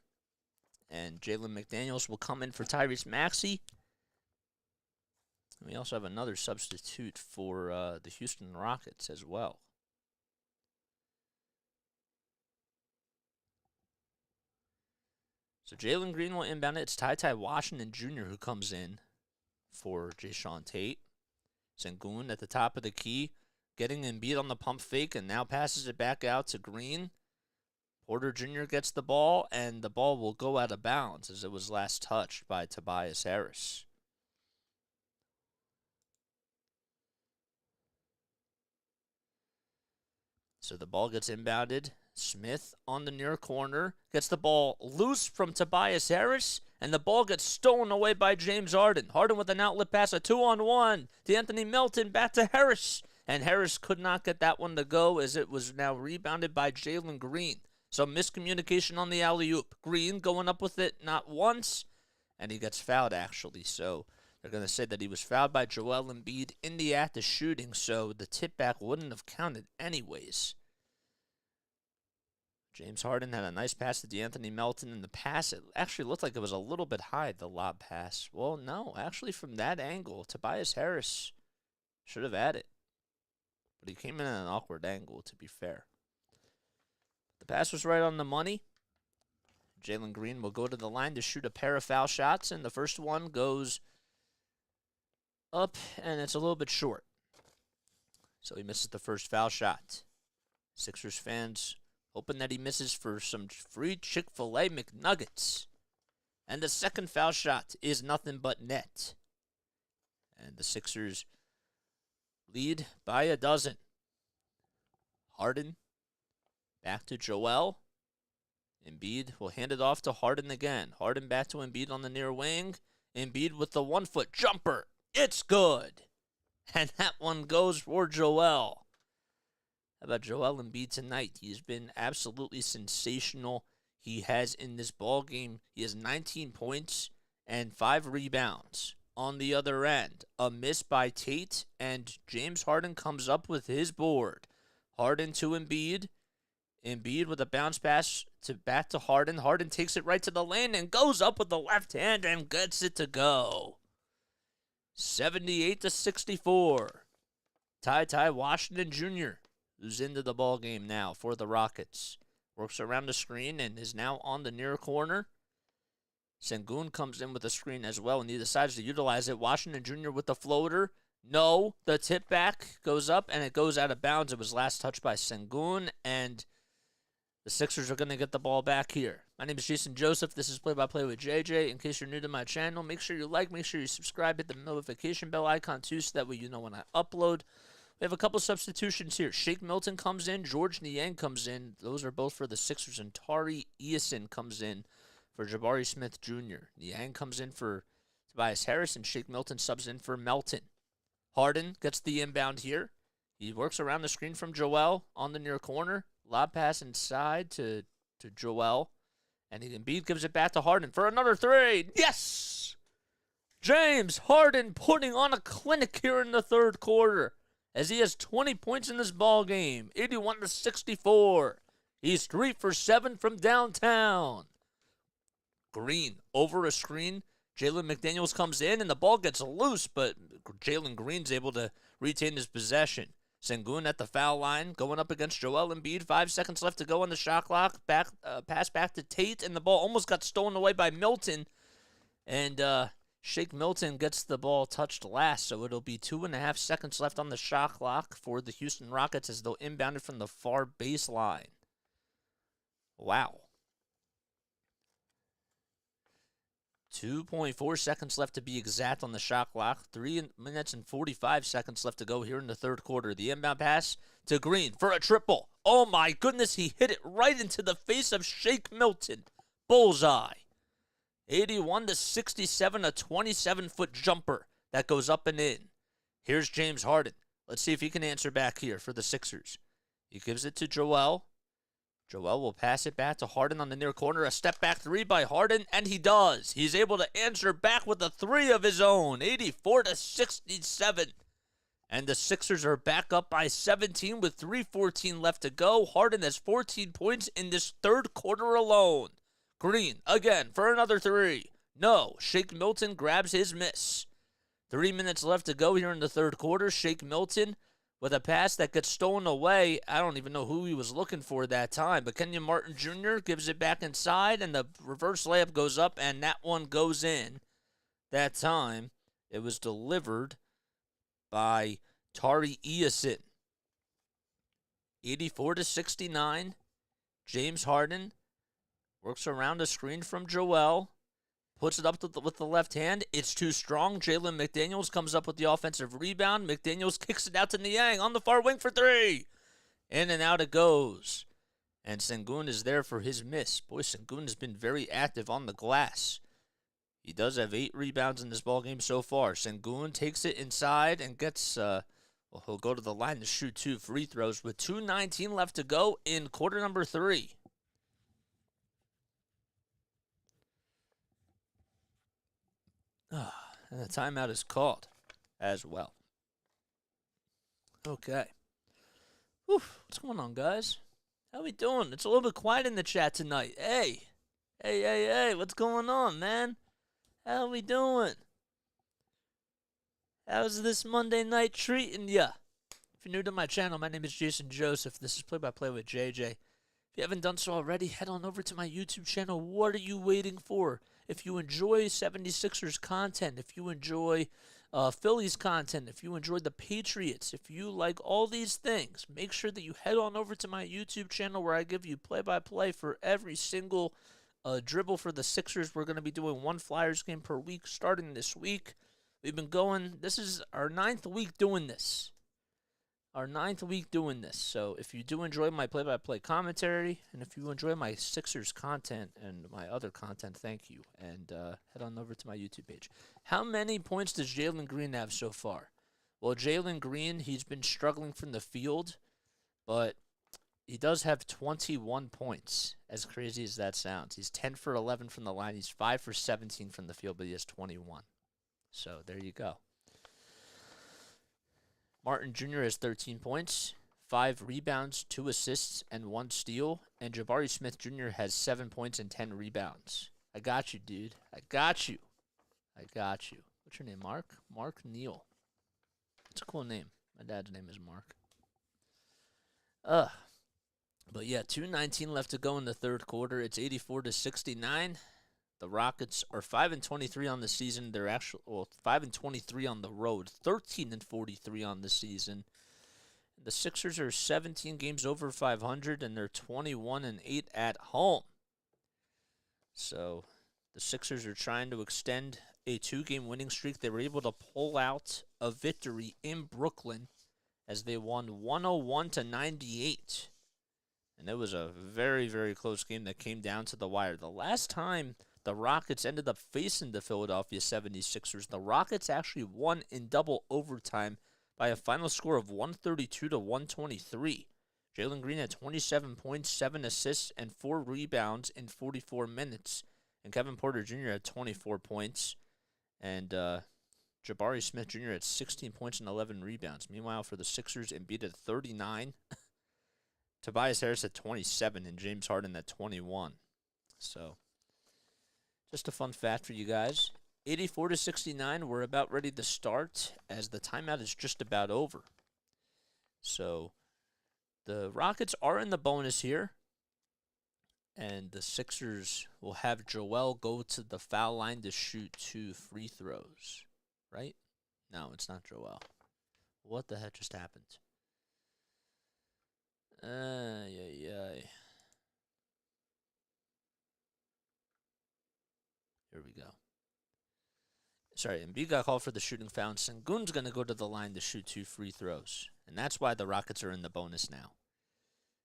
And Jalen McDaniels will come in for Tyrese Maxey. We also have another substitute for the Houston Rockets as well. So Jalen Green will inbound it. It's Ty Washington Jr. who comes in for Jae'Sean Tate. Sengun at the top of the key, getting Embiid on the pump fake, and now passes it back out to Green. Porter Jr. gets the ball, and the ball will go out of bounds as it was last touched by Tobias Harris. So the ball gets inbounded. Smith on the near corner gets the ball loose from Tobias Harris, and the ball gets stolen away by James Harden. Harden with an outlet pass, a 2-on-1. D'Anthony Melton back to Harris, and Harris could not get that one to go as it was now rebounded by Jalen Green. So miscommunication on the alley-oop. Green going up with it not once, and he gets fouled actually. So they're going to say that he was fouled by Joel Embiid in the act of shooting, so the tip back wouldn't have counted anyways. James Harden had a nice pass to D'Anthony Melton, and the pass, it actually looked like it was a little bit high, the lob pass. Well, no, actually from that angle, Tobias Harris should have had it. But he came in at an awkward angle, to be fair. The pass was right on the money. Jalen Green will go to the line to shoot a pair of foul shots, and the first one goes up, and it's a little bit short. So he misses the first foul shot. Sixers fans hoping that he misses for some free Chick-fil-A McNuggets. And the second foul shot is nothing but net. And the Sixers lead by a dozen. Harden back to Joel. Embiid will hand it off to Harden again. Harden back to Embiid on the near wing. Embiid with the 1-foot jumper. It's good. And that one goes for Joel. How about Joel Embiid tonight? He's been absolutely sensational. He has in this ball game, he has 19 points and 5 rebounds. On the other end, a miss by Tate, and James Harden comes up with his board. Harden to Embiid. Embiid with a bounce pass back to Harden. Harden takes it right to the lane and goes up with the left hand and gets it to go. 78-64. Ty Washington Jr., who's into the ball game now for the Rockets. Works around the screen and is now on the near corner. Sengun comes in with a screen as well, and he decides to utilize it. Washington Jr. with the floater. No, the tip back goes up, and it goes out of bounds. It was last touched by Sengun, and the Sixers are going to get the ball back here. My name is Jason Joseph. This is Play-by-Play with JJ. In case you're new to my channel, make sure you like, make sure you subscribe, hit the notification bell icon too, so that way you know when I upload. We have a couple substitutions here. Shake Milton comes in. George Niang comes in. Those are both for the Sixers. And Tari Eason comes in for Jabari Smith Jr. Niang comes in for Tobias Harris, and Shake Milton subs in for Melton. Harden gets the inbound here. He works around the screen from Joel on the near corner. Lob pass inside to Joel. And Embiid gives it back to Harden for another 3. Yes! James Harden putting on a clinic here in the third quarter, as he has 20 points in this ball game, 81-64. He's 3 for 7 from downtown. Green over a screen. Jalen McDaniels comes in, and the ball gets loose, but Jalen Green's able to retain his possession. Sengun at the foul line, going up against Joel Embiid. 5 seconds left to go on the shot clock. Pass back to Tate, and the ball almost got stolen away by Milton. And Shake Milton gets the ball touched last, so it'll be 2.5 seconds left on the shot clock for the Houston Rockets as they'll inbound it from the far baseline. Wow. 2.4 seconds left to be exact on the shot clock. 3 minutes and 45 seconds left to go here in the third quarter. The inbound pass to Green for a triple. Oh my goodness, he hit it right into the face of Shake Milton. Bullseye. 81-67, a 27-foot jumper that goes up and in. Here's James Harden. Let's see if he can answer back here for the Sixers. He gives it to Joel. Joel will pass it back to Harden on the near corner. A step-back three by Harden, and he does. He's able to answer back with a three of his own, 84-67. And the Sixers are back up by 17 with 3:14 left to go. Harden has 14 points in this third quarter alone. Green, again, for another three. No, Shake Milton grabs his miss. 3 minutes left to go here in the third quarter. Shake Milton with a pass that gets stolen away. I don't even know who he was looking for that time, but Kenyon Martin Jr. gives it back inside, and the reverse layup goes up, and that one goes in. That time, it was delivered by Tari Eason. 84-69. James Harden works around a screen from Joel. Puts it up with the left hand. It's too strong. Jalen McDaniels comes up with the offensive rebound. McDaniels kicks it out to Niang on the far wing for three. In and out it goes. And Sengun is there for his miss. Boy, Sengun has been very active on the glass. He does have 8 rebounds in this ballgame so far. Sengun takes it inside and gets, he'll go to the line to shoot 2 free throws with 2:19 left to go in quarter number 3. And the timeout is called as well. Okay. Whew, what's going on, guys? How we doing? It's a little bit quiet in the chat tonight. Hey, what's going on, man? How we doing? How's this Monday night treating ya? If you're new to my channel, my name is Jason Joseph. This is Play-by-Play with JJ. If you haven't done so already, head on over to my YouTube channel. What are you waiting for? If you enjoy 76ers content, if you enjoy Phillies content, if you enjoy the Patriots, if you like all these things, make sure that you head on over to my YouTube channel where I give you play-by-play for every single dribble for the Sixers. We're going to be doing one Flyers game per week starting this week. We've been going, this is our 9th week doing this. So if you do enjoy my play-by-play commentary, and if you enjoy my Sixers content and my other content, thank you. And head on over to my YouTube page. How many points does Jalen Green have so far? Well, Jalen Green, he's been struggling from the field, but he does have 21 points, as crazy as that sounds. He's 10 for 11 from the line. He's 5 for 17 from the field, but he has 21. So there you go. Martin Jr. has 13 points, 5 rebounds, 2 assists, and 1 steal. And Jabari Smith Jr. has 7 points and 10 rebounds. I got you, dude. I got you. What's your name, Mark? Mark Neal. It's a cool name. My dad's name is Mark. But yeah, 2:19 left to go in the third quarter. It's 84-69. The Rockets are 5-23 on the season. They're 5-23 on the road, 13-43 on the season. The Sixers are 17 games over 500, and they're 21-8 at home. So the Sixers are trying to extend a 2-game winning streak. They were able to pull out a victory in Brooklyn as they won 101-98. And it was a very, very close game that came down to the wire. The last time the Rockets ended up facing the Philadelphia 76ers, the Rockets actually won in double overtime by a final score of 132-123. Jalen Green had 27 points, 7 assists, and 4 rebounds in 44 minutes. And Kevin Porter Jr. had 24 points. And Jabari Smith Jr. had 16 points and 11 rebounds. Meanwhile, for the Sixers, Embiid had 39. Tobias Harris at 27 and James Harden at 21. So, just a fun fact for you guys. 84-69, we're about ready to start as the timeout is just about over. So, the Rockets are in the bonus here. And the Sixers will have Joel go to the foul line to shoot 2 free throws. Right? No, it's not Joel. What the heck just happened? Here we go. Sorry, Embiid got called for the shooting foul. Sengun's going to go to the line to shoot 2 free throws. And that's why the Rockets are in the bonus now.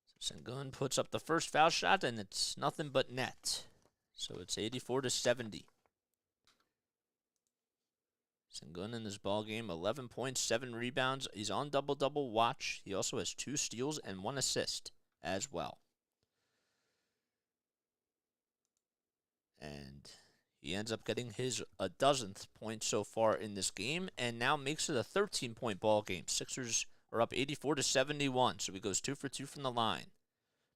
So Sengun puts up the first foul shot, and it's nothing but net. So it's 84-70. Sengun in this ball game, 11 points, 7 rebounds. He's on double-double watch. He also has 2 steals and 1 assist as well. And he ends up getting his 12th point so far in this game, and now makes it a 13-point ball game. Sixers are up 84-71, so he goes 2 for 2 from the line.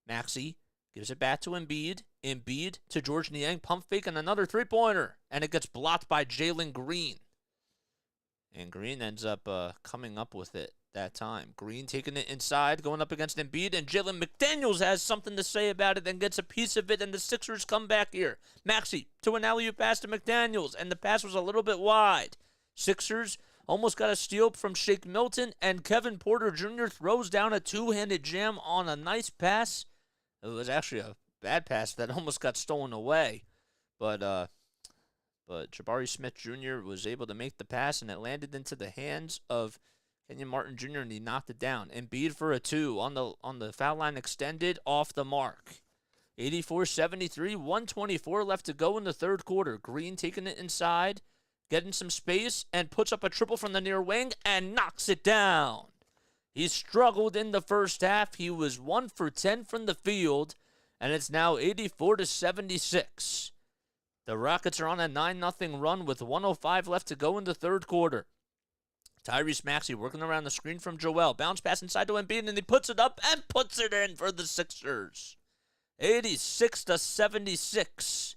Maxey gives it back to Embiid. Embiid to George Niang, pump fake, and another three-pointer, and it gets blocked by Jalen Green. And Green ends up coming up with it that time. Green taking it inside, going up against Embiid, and Jalen McDaniels has something to say about it and gets a piece of it, and the Sixers come back here. Maxey to an alley-oop pass to McDaniels, and the pass was a little bit wide. Sixers almost got a steal from Shake Milton, and Kevin Porter Jr. throws down a two-handed jam on a nice pass. It was actually a bad pass that almost got stolen away, but Jabari Smith Jr. was able to make the pass, and it landed into the hands of Kenyon Martin Jr., and he knocked it down. Embiid for a 2 on the foul line extended, off the mark. 84-73, 124 left to go in the third quarter. Green taking it inside, getting some space, and puts up a triple from the near wing and knocks it down. He struggled in the first half. He was 1 for 10 from the field, and it's now 84-76. The Rockets are on a 9-0 run with 105 left to go in the third quarter. Tyrese Maxey working around the screen from Joel. Bounce pass inside to Embiid, and he puts it up and puts it in for the Sixers. 86-76.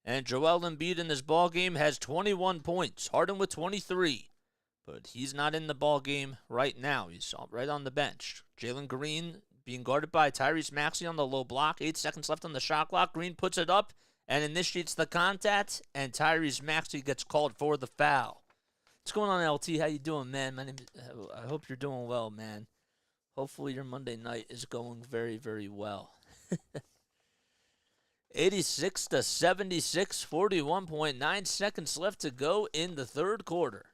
And Joel Embiid in this ball game has 21 points. Harden with 23. But he's not in the ball game right now. He's right on the bench. Jalen Green being guarded by Tyrese Maxey on the low block. 8 seconds left on the shot clock. Green puts it up and initiates the contact, and Tyrese Maxey gets called for the foul. What's going on, LT? How you doing, man? I hope you're doing well, man. Hopefully your Monday night is going very, very well. 86-76, 41.9 seconds left to go in the third quarter.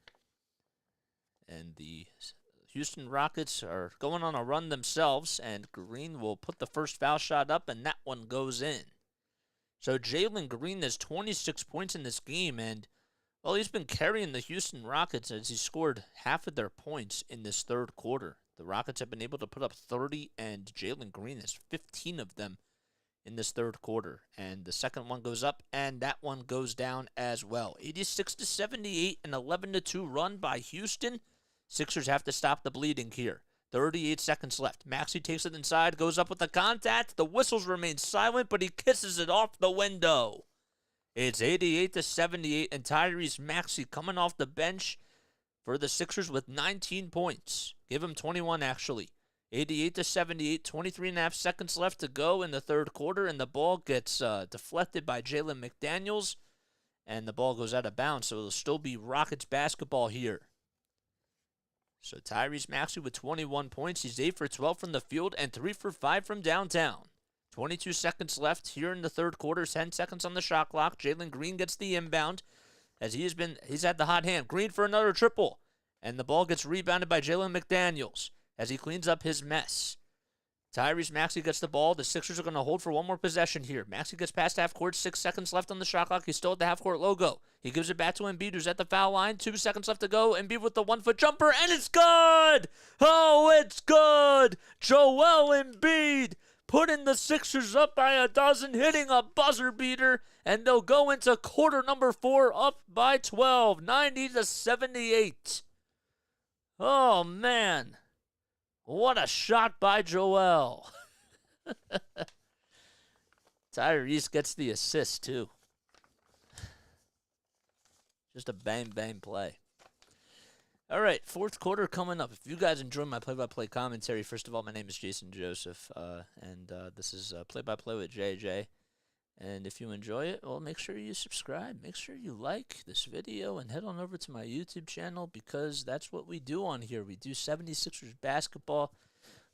And the Houston Rockets are going on a run themselves, and Green will put the first foul shot up, and that one goes in. So Jalen Green has 26 points in this game, and well, he's been carrying the Houston Rockets as he scored half of their points in this third quarter. The Rockets have been able to put up 30, and Jalen Green has 15 of them in this third quarter. And the second one goes up, and that one goes down as well. 86-78, an 11-2 run by Houston. Sixers have to stop the bleeding here. 38 seconds left. Maxey takes it inside, goes up with the contact. The whistles remain silent, but he kisses it off the window. It's 88-78, and Tyrese Maxey coming off the bench for the Sixers with 19 points. Give him 21, actually. 88-78, 23.5 seconds left to go in the third quarter, and the ball gets deflected by Jalen McDaniels, and the ball goes out of bounds, so it'll still be Rockets basketball here. So Tyrese Maxey with 21 points. He's 8 for 12 from the field and 3 for 5 from downtown. 22 seconds left here in the third quarter. 10 seconds on the shot clock. Jalen Green gets the inbound as he's had the hot hand. Green for another triple. And the ball gets rebounded by Jalen McDaniels as he cleans up his mess. Tyrese Maxey gets the ball. The Sixers are going to hold for one more possession here. Maxey gets past half court. 6 seconds left on the shot clock. He's still at the half court logo. He gives it back to Embiid, who's at the foul line. 2 seconds left to go. Embiid with the 1-foot jumper, and it's good! Oh, it's good! Joel Embiid putting the Sixers up by a dozen, hitting a buzzer beater, and they'll go into quarter number 4 up by 12, 90-78. Oh, man. What a shot by Joel. Tyrese gets the assist, too. Just a bang-bang play. All right, fourth quarter coming up. If you guys enjoy my play-by-play commentary, first of all, my name is Jason Joseph, and this is Play-by-Play with JJ. And if you enjoy it, well, make sure you subscribe. Make sure you like this video and head on over to my YouTube channel because that's what we do on here. We do 76ers basketball.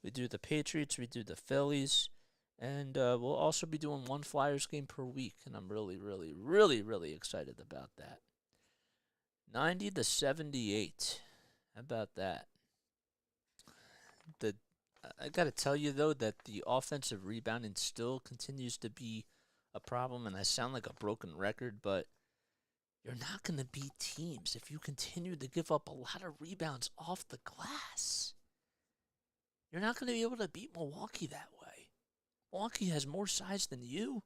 We do the Patriots. We do the Phillies. And we'll also be doing one Flyers game per week, and I'm really, really, really, really excited about that. 90-78. How about that? I got to tell you, though, that the offensive rebounding still continues to be a problem, and I sound like a broken record, but you're not going to beat teams if you continue to give up a lot of rebounds off the glass. You're not going to be able to beat Milwaukee that way. Milwaukee has more size than you.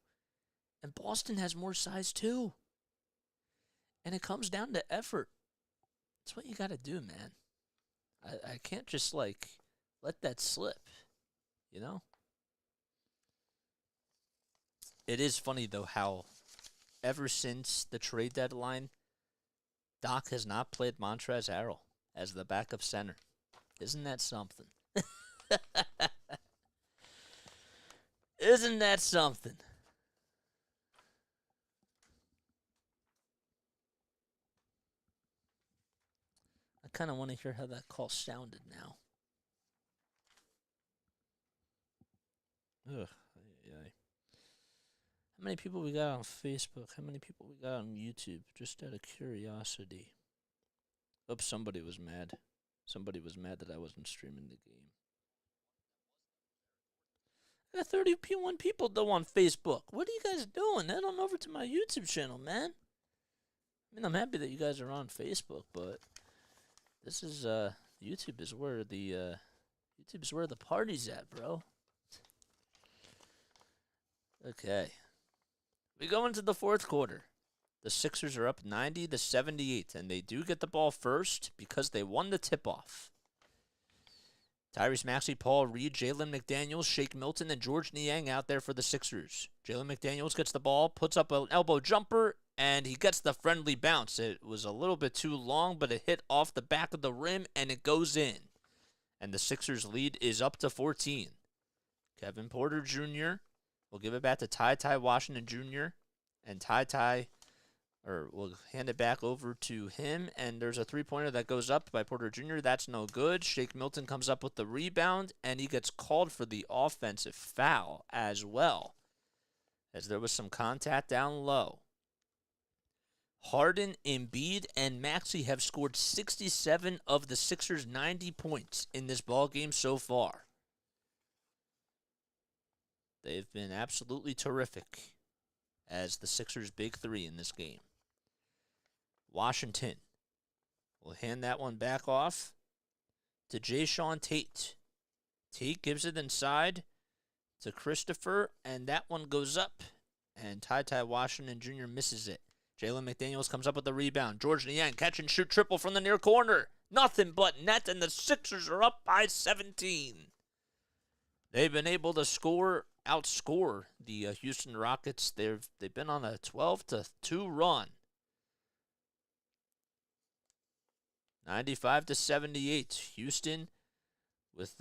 And Boston has more size too. And it comes down to effort. That's what you got to do, man. I can't just, like, let that slip, you know? It is funny, though, how ever since the trade deadline, Doc has not played Montrezl Harrell as the backup center. Isn't that something? Isn't that something? I kind of want to hear how that call sounded now. Ugh. How many people we got on Facebook? How many people we got on YouTube? Just out of curiosity. Oops, somebody was mad. Somebody was mad that I wasn't streaming the game. I got 31 people, though, on Facebook. What are you guys doing? Head on over to my YouTube channel, man. I mean, I'm happy that you guys are on Facebook, but this is, YouTube is where the party's at, bro. Okay. We go into the fourth quarter. The Sixers are up 90-78, and they do get the ball first because they won the tip-off. Tyrese Maxey, Paul Reed, Jalen McDaniels, Shake Milton, and George Niang out there for the Sixers. Jalen McDaniels gets the ball, puts up an elbow jumper, and he gets the friendly bounce. It was a little bit too long, but it hit off the back of the rim, and it goes in. And the Sixers' lead is up to 14. Kevin Porter Jr. will give it back to Ty Washington Jr., and we'll hand it back over to him, and there's a three-pointer that goes up by Porter Jr. That's no good. Shake Milton comes up with the rebound, and he gets called for the offensive foul as well, as there was some contact down low. Harden, Embiid, and Maxey have scored 67 of the Sixers' 90 points in this ballgame so far. They've been absolutely terrific as the Sixers' big three in this game. Washington will hand that one back off to Jayshawn Tate. Tate gives it inside to Christopher, and that one goes up, and Ty Washington Jr. misses it. Jalen McDaniels comes up with the rebound. George Niang catch and shoot triple from the near corner. Nothing but net, and the Sixers are up by 17. They've been able to outscore the Houston Rockets. They've been on a 12-2 run. 95-78. Houston gets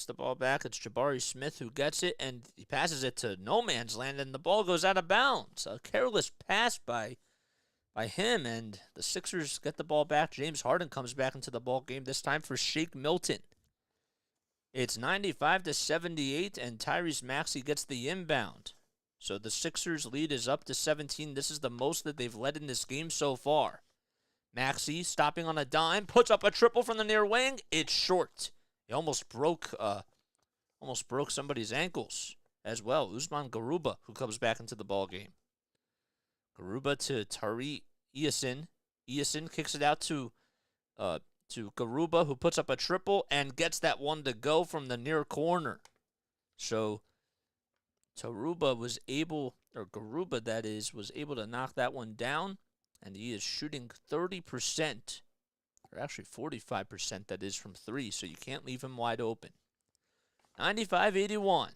the ball back. It's Jabari Smith who gets it, and he passes it to no man's land, and the ball goes out of bounds. A careless pass by him, and the Sixers get the ball back. James Harden comes back into the ball game, this time for Shake Milton. It's 95-78, and Tyrese Maxey gets the inbound. So the Sixers' lead is up to 17. This is the most that they've led in this game so far. Maxey stopping on a dime, puts up a triple from the near wing. It's short. He almost broke somebody's ankles as well. Usman Garuba, who comes back into the ball game. Garuba to Tari Eason. Eason kicks it out to Garuba, who puts up a triple and gets that one to go from the near corner. So Garuba was able to knock that one down, and he is shooting 30%, or actually 45% that is from three, so you can't leave him wide open. 95-81.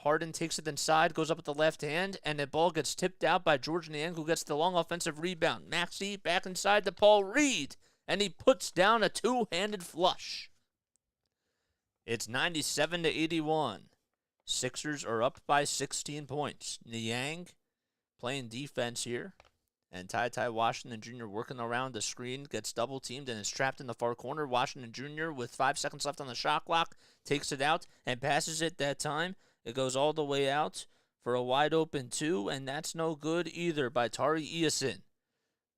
Harden takes it inside, goes up with the left hand, and the ball gets tipped out by George Niang, who gets the long offensive rebound. Maxey back inside to Paul Reed, and he puts down a two-handed flush. It's 97-81. Sixers are up by 16 points. Niang playing defense here. And Ty Washington Jr. working around the screen, gets double-teamed and is trapped in the far corner. Washington Jr. with 5 seconds left on the shot clock takes it out and passes it that time. It goes all the way out for a wide-open two, and that's no good either by Tari Eason.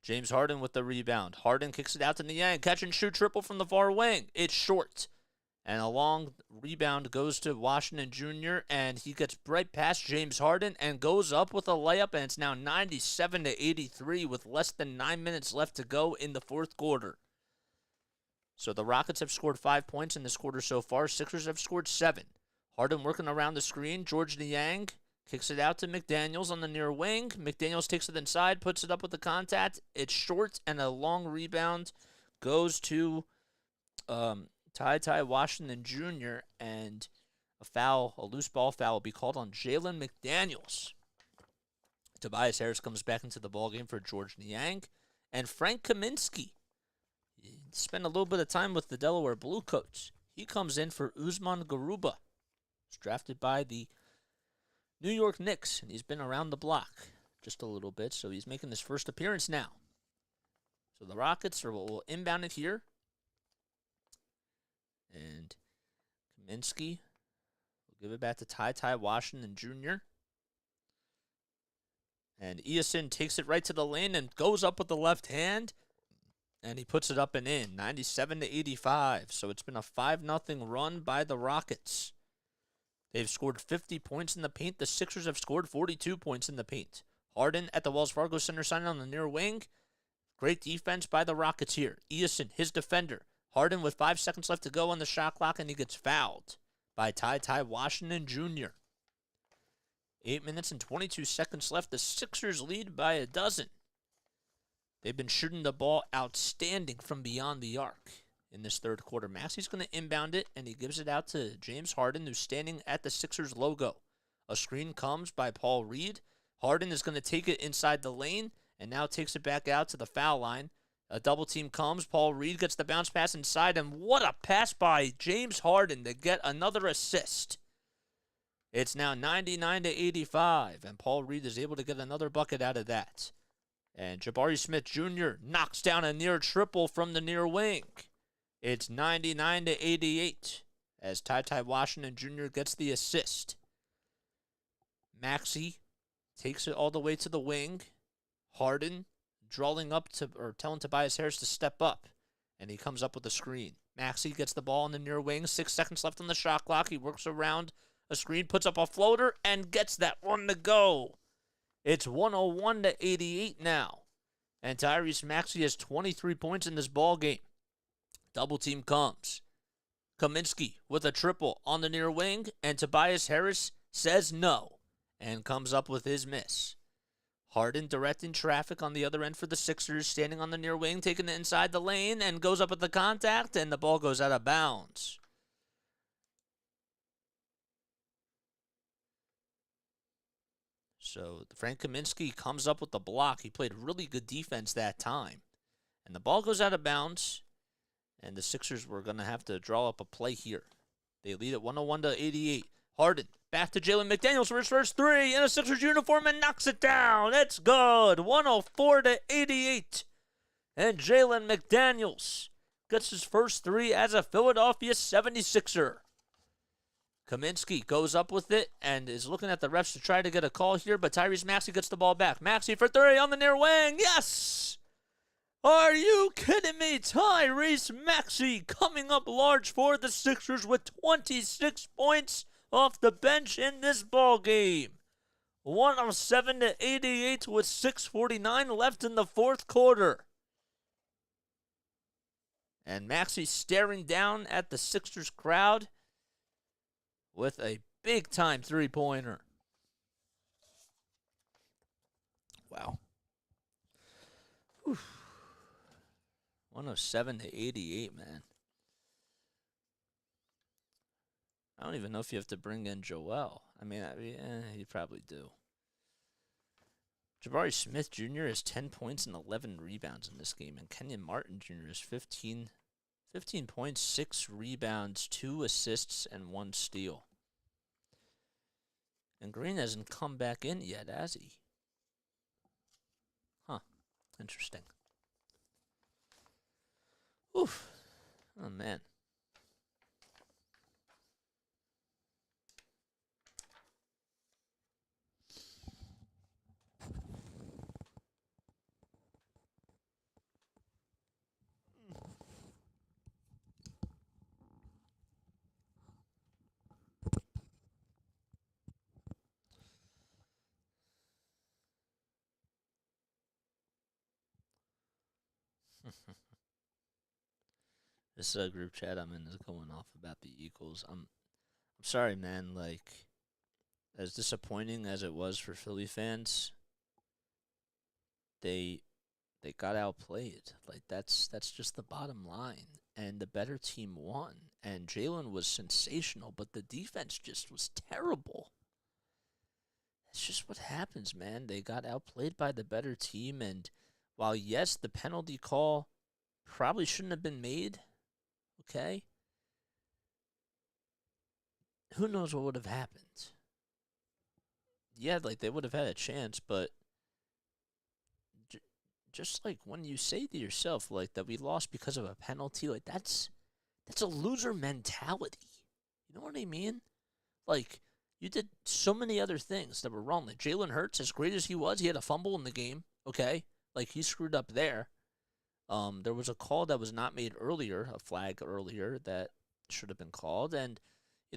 James Harden with the rebound. Harden kicks it out to Niang. Catch and shoot triple from the far wing. It's short. And a long rebound goes to Washington Jr., and he gets right past James Harden and goes up with a layup, and it's now 97-83 with less than 9 minutes left to go in the fourth quarter. So the Rockets have scored 5 points in this quarter so far. Sixers have scored 7. Harden working around the screen. George Niang kicks it out to McDaniels on the near wing. McDaniels takes it inside, puts it up with the contact. It's short, and a long rebound goes to Ty Washington Jr., and a loose ball foul will be called on Jalen McDaniels. Tobias Harris comes back into the ballgame for George Niang. And Frank Kaminsky spent a little bit of time with the Delaware Bluecoats. He comes in for Usman Garuba. He's drafted by the New York Knicks, and he's been around the block just a little bit, so he's making his first appearance now. So the Rockets will inbound it here. And Kaminsky will give it back to Ty Washington Jr. And Eason takes it right to the lane and goes up with the left hand. And he puts it up and in, 97-85. So it's been a 5-0 run by the Rockets. They've scored 50 points in the paint. The Sixers have scored 42 points in the paint. Harden at the Wells Fargo Center signing on the near wing. Great defense by the Rockets here. Eason, his defender. Harden with 5 seconds left to go on the shot clock, and he gets fouled by Ty Washington Jr. 8 minutes and 22 seconds left. The Sixers lead by a dozen. They've been shooting the ball outstanding from beyond the arc in this third quarter. Maxey's going to inbound it, and he gives it out to James Harden, who's standing at the Sixers logo. A screen comes by Paul Reed. Harden is going to take it inside the lane and now takes it back out to the foul line. A double team comes. Paul Reed gets the bounce pass inside, and what a pass by James Harden to get another assist. It's now 99-85, and Paul Reed is able to get another bucket out of that. And Jabari Smith Jr. knocks down a near triple from the near wing. It's 99-88 as Ty Washington Jr. gets the assist. Maxey takes it all the way to the wing. Harden drawing up telling Tobias Harris to step up, and he comes up with a screen. Maxey gets the ball in the near wing. 6 seconds left on the shot clock. He works around a screen, puts up a floater, and gets that one to go. It's 101-88 now. And Tyrese Maxey has 23 points in this ball game. Double team comes. Kaminsky with a triple on the near wing, and Tobias Harris says no and comes up with his miss. Harden directing traffic on the other end for the Sixers, standing on the near wing, taking it inside the lane, and goes up at the contact, and the ball goes out of bounds. So Frank Kaminsky comes up with the block. He played really good defense that time. And the ball goes out of bounds, and the Sixers were going to have to draw up a play here. They lead at 101-88. Harden back to Jalen McDaniels for his first three in a Sixers uniform and knocks it down. It's good. 104-88. And Jalen McDaniels gets his first three as a Philadelphia 76er. Kaminsky goes up with it and is looking at the refs to try to get a call here, but Tyrese Maxey gets the ball back. Maxey for three on the near wing. Yes! Are you kidding me? Tyrese Maxey coming up large for the Sixers with 26 points off the bench in this ball game. 107-88 with 6:49 left in the fourth quarter. And Maxey staring down at the Sixers crowd with a big-time three-pointer. Wow. 107-88, man. I don't even know if you have to bring in Joel. I mean, you probably do. Jabari Smith Jr. has 10 points and 11 rebounds in this game, and Kenyon Martin Jr. has 15 points, 6 rebounds, 2 assists, and 1 steal. And Green hasn't come back in yet, has he? Huh. Interesting. Oof. Oh, man. This group chat I'm in is going off about the Eagles. I'm I'm sorry, man. Like, as disappointing as it was for Philly fans, they they got outplayed. Like that's just the bottom line. And the better team won. And Jalen was sensational, but the defense just was terrible. It's just what happens, man. They got outplayed by the better team, and while yes, the penalty call probably shouldn't have been made, okay? Who knows what would have happened? Yeah, like they would have had a chance, but just like when you say to yourself like that we lost because of a penalty, like that's a loser mentality. You know what I mean? Like you did so many other things that were wrong. Like Jalen Hurts, as great as he was, he had a fumble in the game. Okay, like he screwed up there. There was a call that was not made earlier, a flag earlier that should have been called, and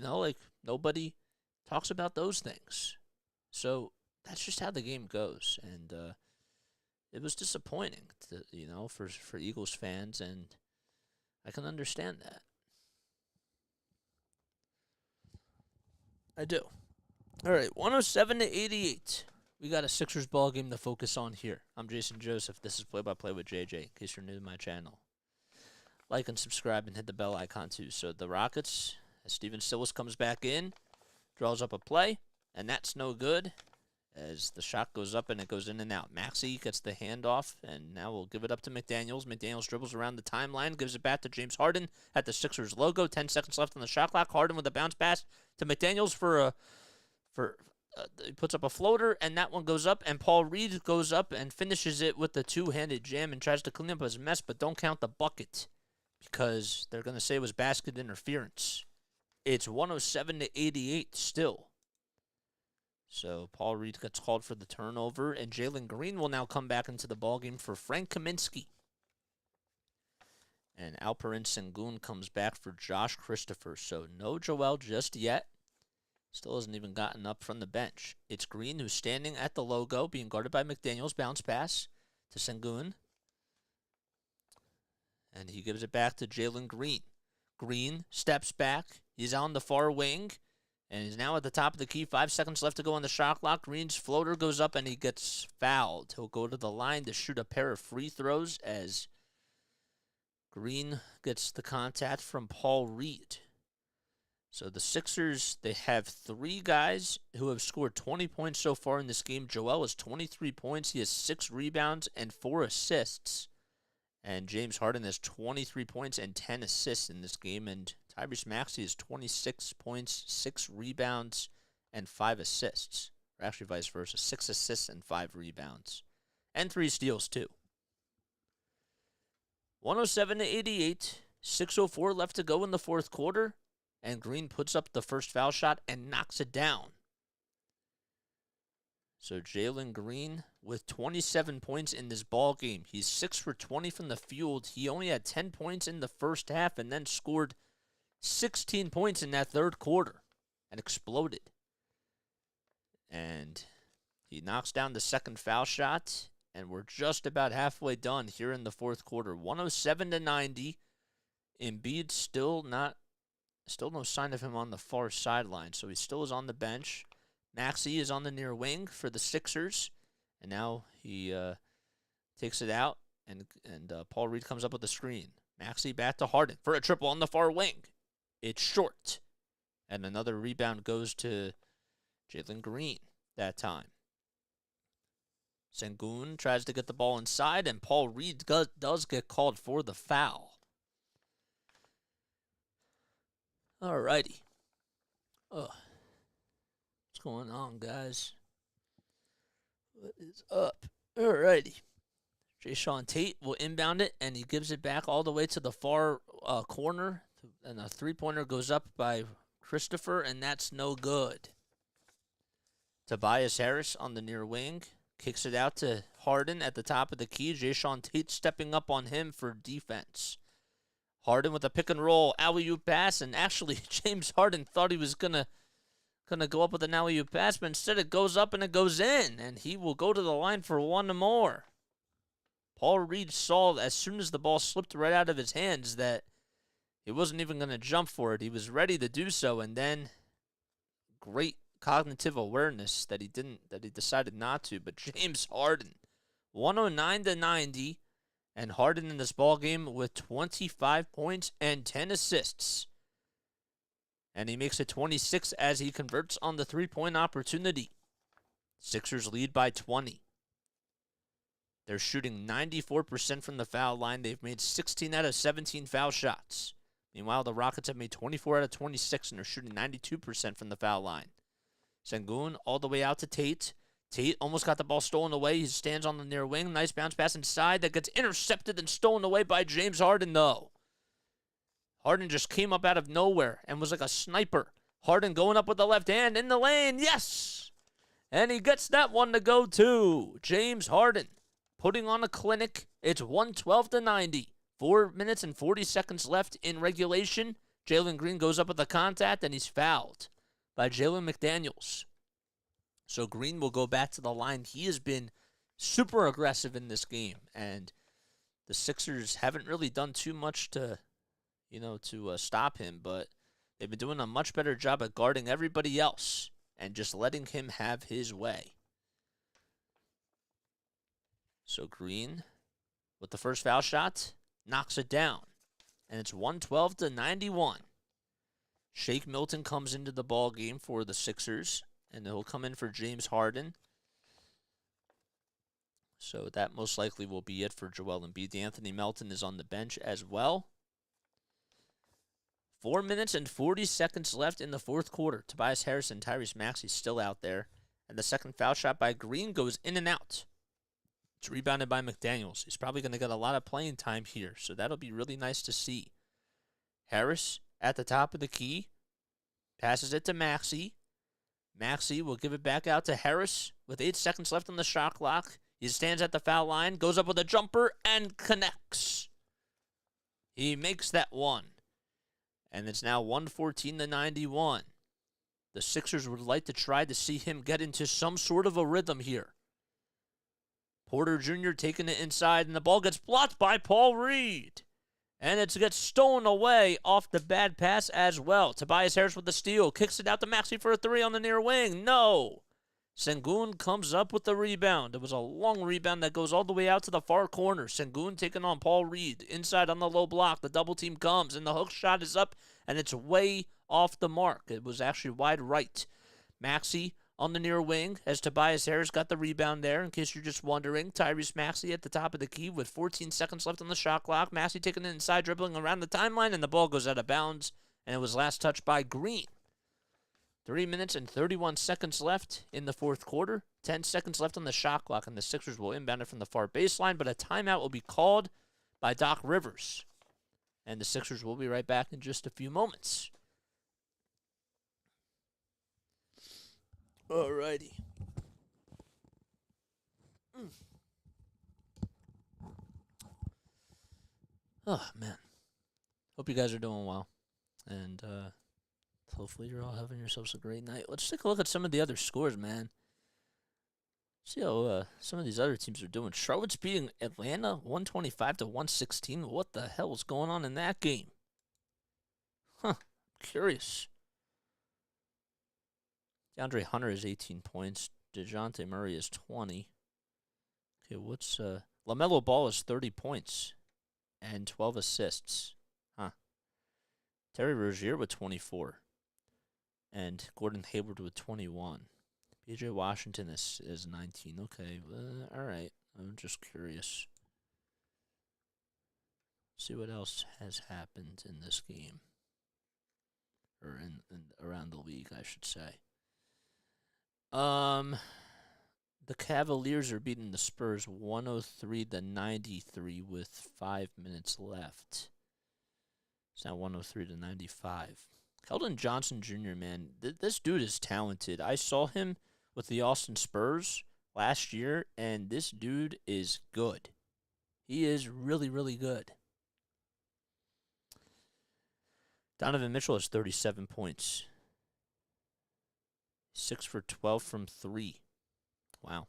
like nobody talks about those things. So that's just how the game goes, and it was disappointing, for Eagles fans, and I can understand that. I do. All right, 107-88. We got a Sixers ball game to focus on here. I'm Jason Joseph. This is Play-by-Play with JJ, in case you're new to my channel. Like and subscribe and hit the bell icon, too. So the Rockets, as Steven Silas comes back in, draws up a play, and that's no good as the shot goes up and it goes in and out. Maxey gets the handoff, and now we'll give it up to McDaniels. McDaniels dribbles around the timeline, gives it back to James Harden at the Sixers logo. 10 seconds left on the shot clock. Harden with a bounce pass to McDaniels he puts up a floater, and that one goes up, and Paul Reed goes up and finishes it with the two-handed jam and tries to clean up his mess, but don't count the bucket because they're going to say it was basket interference. It's 107-88 still. So Paul Reed gets called for the turnover, and Jalen Green will now come back into the ballgame for Frank Kaminsky. And Alperen Sengun comes back for Josh Christopher. So no Joel just yet. Still hasn't even gotten up from the bench. It's Green who's standing at the logo, being guarded by McDaniels. Bounce pass to Sengun. And he gives it back to Jalen Green. Green steps back. He's on the far wing. And he's now at the top of the key. 5 seconds left to go on the shot clock. Green's floater goes up and he gets fouled. He'll go to the line to shoot a pair of free throws as Green gets the contact from Paul Reed. So the Sixers, they have 3 guys who have scored 20 points so far in this game. Joel has 23 points. He has 6 rebounds and 4 assists. And James Harden has 23 points and 10 assists in this game. And Tyrese Maxey has 26 points, 6 rebounds, and 5 assists. Or actually vice versa, 6 assists and 5 rebounds. And 3 steals too. 107-88, 6:04 left to go in the fourth quarter. And Green puts up the first foul shot and knocks it down. So Jalen Green with 27 points in this ball game. He's 6 for 20 from the field. He only had 10 points in the first half and then scored 16 points in that third quarter and exploded. And he knocks down the second foul shot, and we're just about halfway done here in the fourth quarter. 107-90. Embiid still no sign of him on the far sideline, so he still is on the bench. Maxey is on the near wing for the Sixers, and now he takes it out, and Paul Reed comes up with a screen. Maxey back to Harden for a triple on the far wing. It's short, and another rebound goes to Jalen Green that time. Sengun tries to get the ball inside, and Paul Reed does get called for the foul. Alrighty. What's going on, guys? What is up? Alrighty. Jayshawn Tate will inbound it, and he gives it back all the way to the far corner. And a three-pointer goes up by Christopher, and that's no good. Tobias Harris on the near wing kicks it out to Harden at the top of the key. Jayshawn Tate stepping up on him for defense. Harden with a pick and roll alley-oop pass, and actually James Harden thought he was gonna go up with an alley-oop pass, but instead it goes up and it goes in, and he will go to the line for one more. Paul Reed saw as soon as the ball slipped right out of his hands that he wasn't even going to jump for it. He was ready to do so, and then great cognitive awareness that he decided not to. But James Harden, 109-90, and Harden in this ball game with 25 points and 10 assists. And he makes it 26 as he converts on the three-point opportunity. Sixers lead by 20. They're shooting 94% from the foul line. They've made 16 out of 17 foul shots. Meanwhile, the Rockets have made 24 out of 26, and they're shooting 92% from the foul line. Sengun all the way out to Tate. Tate almost got the ball stolen away. He stands on the near wing. Nice bounce pass inside that gets intercepted and stolen away by James Harden, though. Harden just came up out of nowhere and was like a sniper. Harden going up with the left hand in the lane. Yes! And he gets that one to go, too. James Harden putting on a clinic. It's 112-90. 4 minutes and 40 seconds left in regulation. Jalen Green goes up with the contact, and he's fouled by Jalen McDaniels. So Green will go back to the line. He has been super aggressive in this game, and the Sixers haven't really done too much to stop him, but they've been doing a much better job at guarding everybody else and just letting him have his way. So Green, with the first foul shot, knocks it down, and it's 112-91. Shake Milton comes into the ball game for the Sixers, and he'll come in for James Harden. So that most likely will be it for Joel Embiid. Anthony Melton is on the bench as well. 4 minutes and 40 seconds left in the fourth quarter. Tobias Harris and Tyrese Maxey still out there. And the second foul shot by Green goes in and out. It's rebounded by McDaniels. He's probably going to get a lot of playing time here, so that'll be really nice to see. Harris at the top of the key. Passes it to Maxey. Maxey will give it back out to Harris with 8 seconds left on the shot clock. He stands at the foul line, goes up with a jumper, and connects. He makes that one. And it's now 114-91. The Sixers would like to try to see him get into some sort of a rhythm here. Porter Jr. taking it inside, and the ball gets blocked by Paul Reed. And it gets stolen away off the bad pass as well. Tobias Harris with the steal. Kicks it out to Maxey for a three on the near wing. No. Sengun comes up with the rebound. It was a long rebound that goes all the way out to the far corner. Sengun taking on Paul Reed. Inside on the low block. The double team comes, and the hook shot is up, and it's way off the mark. It was actually wide right. Maxey on the near wing as Tobias Harris got the rebound there. In case you're just wondering, Tyrese Maxey at the top of the key with 14 seconds left on the shot clock. Maxey taking it inside, dribbling around the timeline, and the ball goes out of bounds, and it was last touched by Green. 3 minutes and 31 seconds left in the fourth quarter. 10 seconds left on the shot clock, and the Sixers will inbound it from the far baseline, but a timeout will be called by Doc Rivers. And the Sixers will be right back in just a few moments. Alrighty. Oh, man. Hope you guys are doing well. And, hopefully you're all having yourselves a great night. Let's take a look at some of the other scores, man. See how some of these other teams are doing. Charlotte's beating Atlanta 125-116. What the hell is going on in that game? Curious. DeAndre Hunter is 18 points. DeJounte Murray is 20. Okay, what's LaMelo Ball is 30 points and 12 assists. Terry Rozier with 24. And Gordon Hayward with 21. B.J. Washington is 19. Okay, all right. I'm just curious. See what else has happened in this game. Or in around the league, I should say. The Cavaliers are beating the Spurs 103-93 with 5 minutes left. It's now 103-95. Keldon Johnson Jr., man, this dude is talented. I saw him with the Austin Spurs last year, and this dude is good. He is really, really good. Donovan Mitchell has 37 points. 6 for 12 from 3. Wow.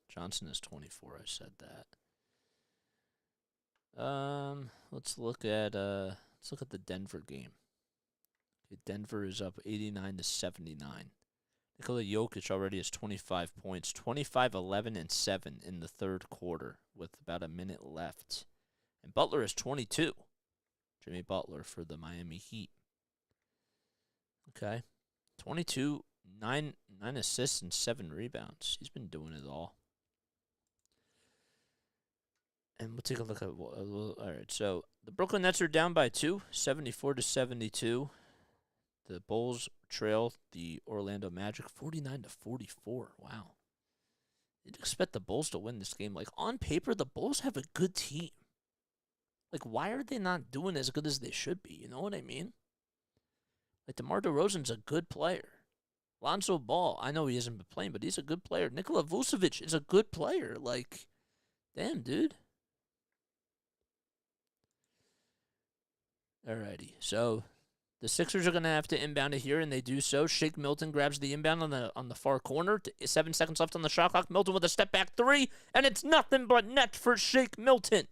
Johnson is 24, I said that. Let's look at the Denver game. Denver is up 89-79. Nikola Jokic already has 25 points, 25, 11, and 7 in the third quarter with about a minute left. And Butler is 22. Jimmy Butler for the Miami Heat. Okay. 22, 9 assists, and 7 rebounds. He's been doing it all. And we'll take a look at all right, so the Brooklyn Nets are down by 2, 74-72. The Bulls trail the Orlando Magic 49-44. Wow. You'd expect the Bulls to win this game. Like, on paper, the Bulls have a good team. Like, why are they not doing as good as they should be? You know what I mean? Like, DeMar DeRozan's a good player. Lonzo Ball, I know he hasn't been playing, but he's a good player. Nikola Vucevic is a good player. Like, damn, dude. Alrighty, so the Sixers are going to have to inbound it here, and they do so. Shake Milton grabs the inbound on the far corner. 7 seconds left on the shot clock. Milton with a step-back 3, and it's nothing but net for Shake Milton.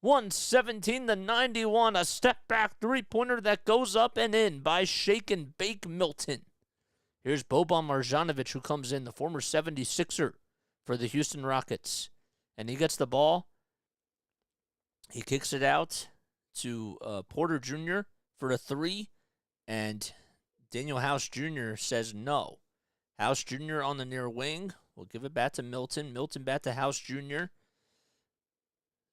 117-91, a step-back three-pointer that goes up and in by Shake and Bake Milton. Here's Boban Marjanovic, who comes in, the former 76er for the Houston Rockets. And he gets the ball. He kicks it out to Porter Jr. for a 3, and Daniel House Jr. says no. House Jr. on the near wing will give it back to Milton. Milton back to House Jr.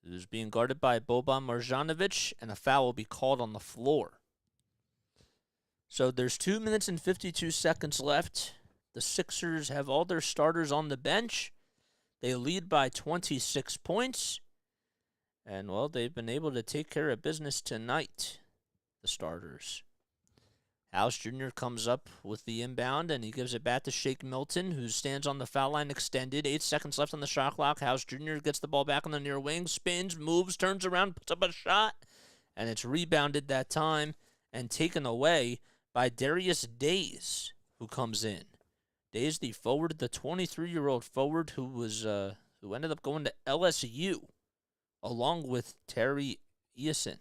It is being guarded by Boban Marjanovic, and a foul will be called on the floor. So there's 2 minutes and 52 seconds left. The Sixers have all their starters on the bench. They lead by 26 points. And, well, they've been able to take care of business tonight, the starters. House Jr. comes up with the inbound, and he gives it back to Shake Milton, who stands on the foul line extended. 8 seconds left on the shot clock. House Jr. gets the ball back on the near wing, spins, moves, turns around, puts up a shot, and it's rebounded that time and taken away by Darius Days, who comes in. Days, the forward, the 23-year-old forward who ended up going to LSU, along with Terry Eason.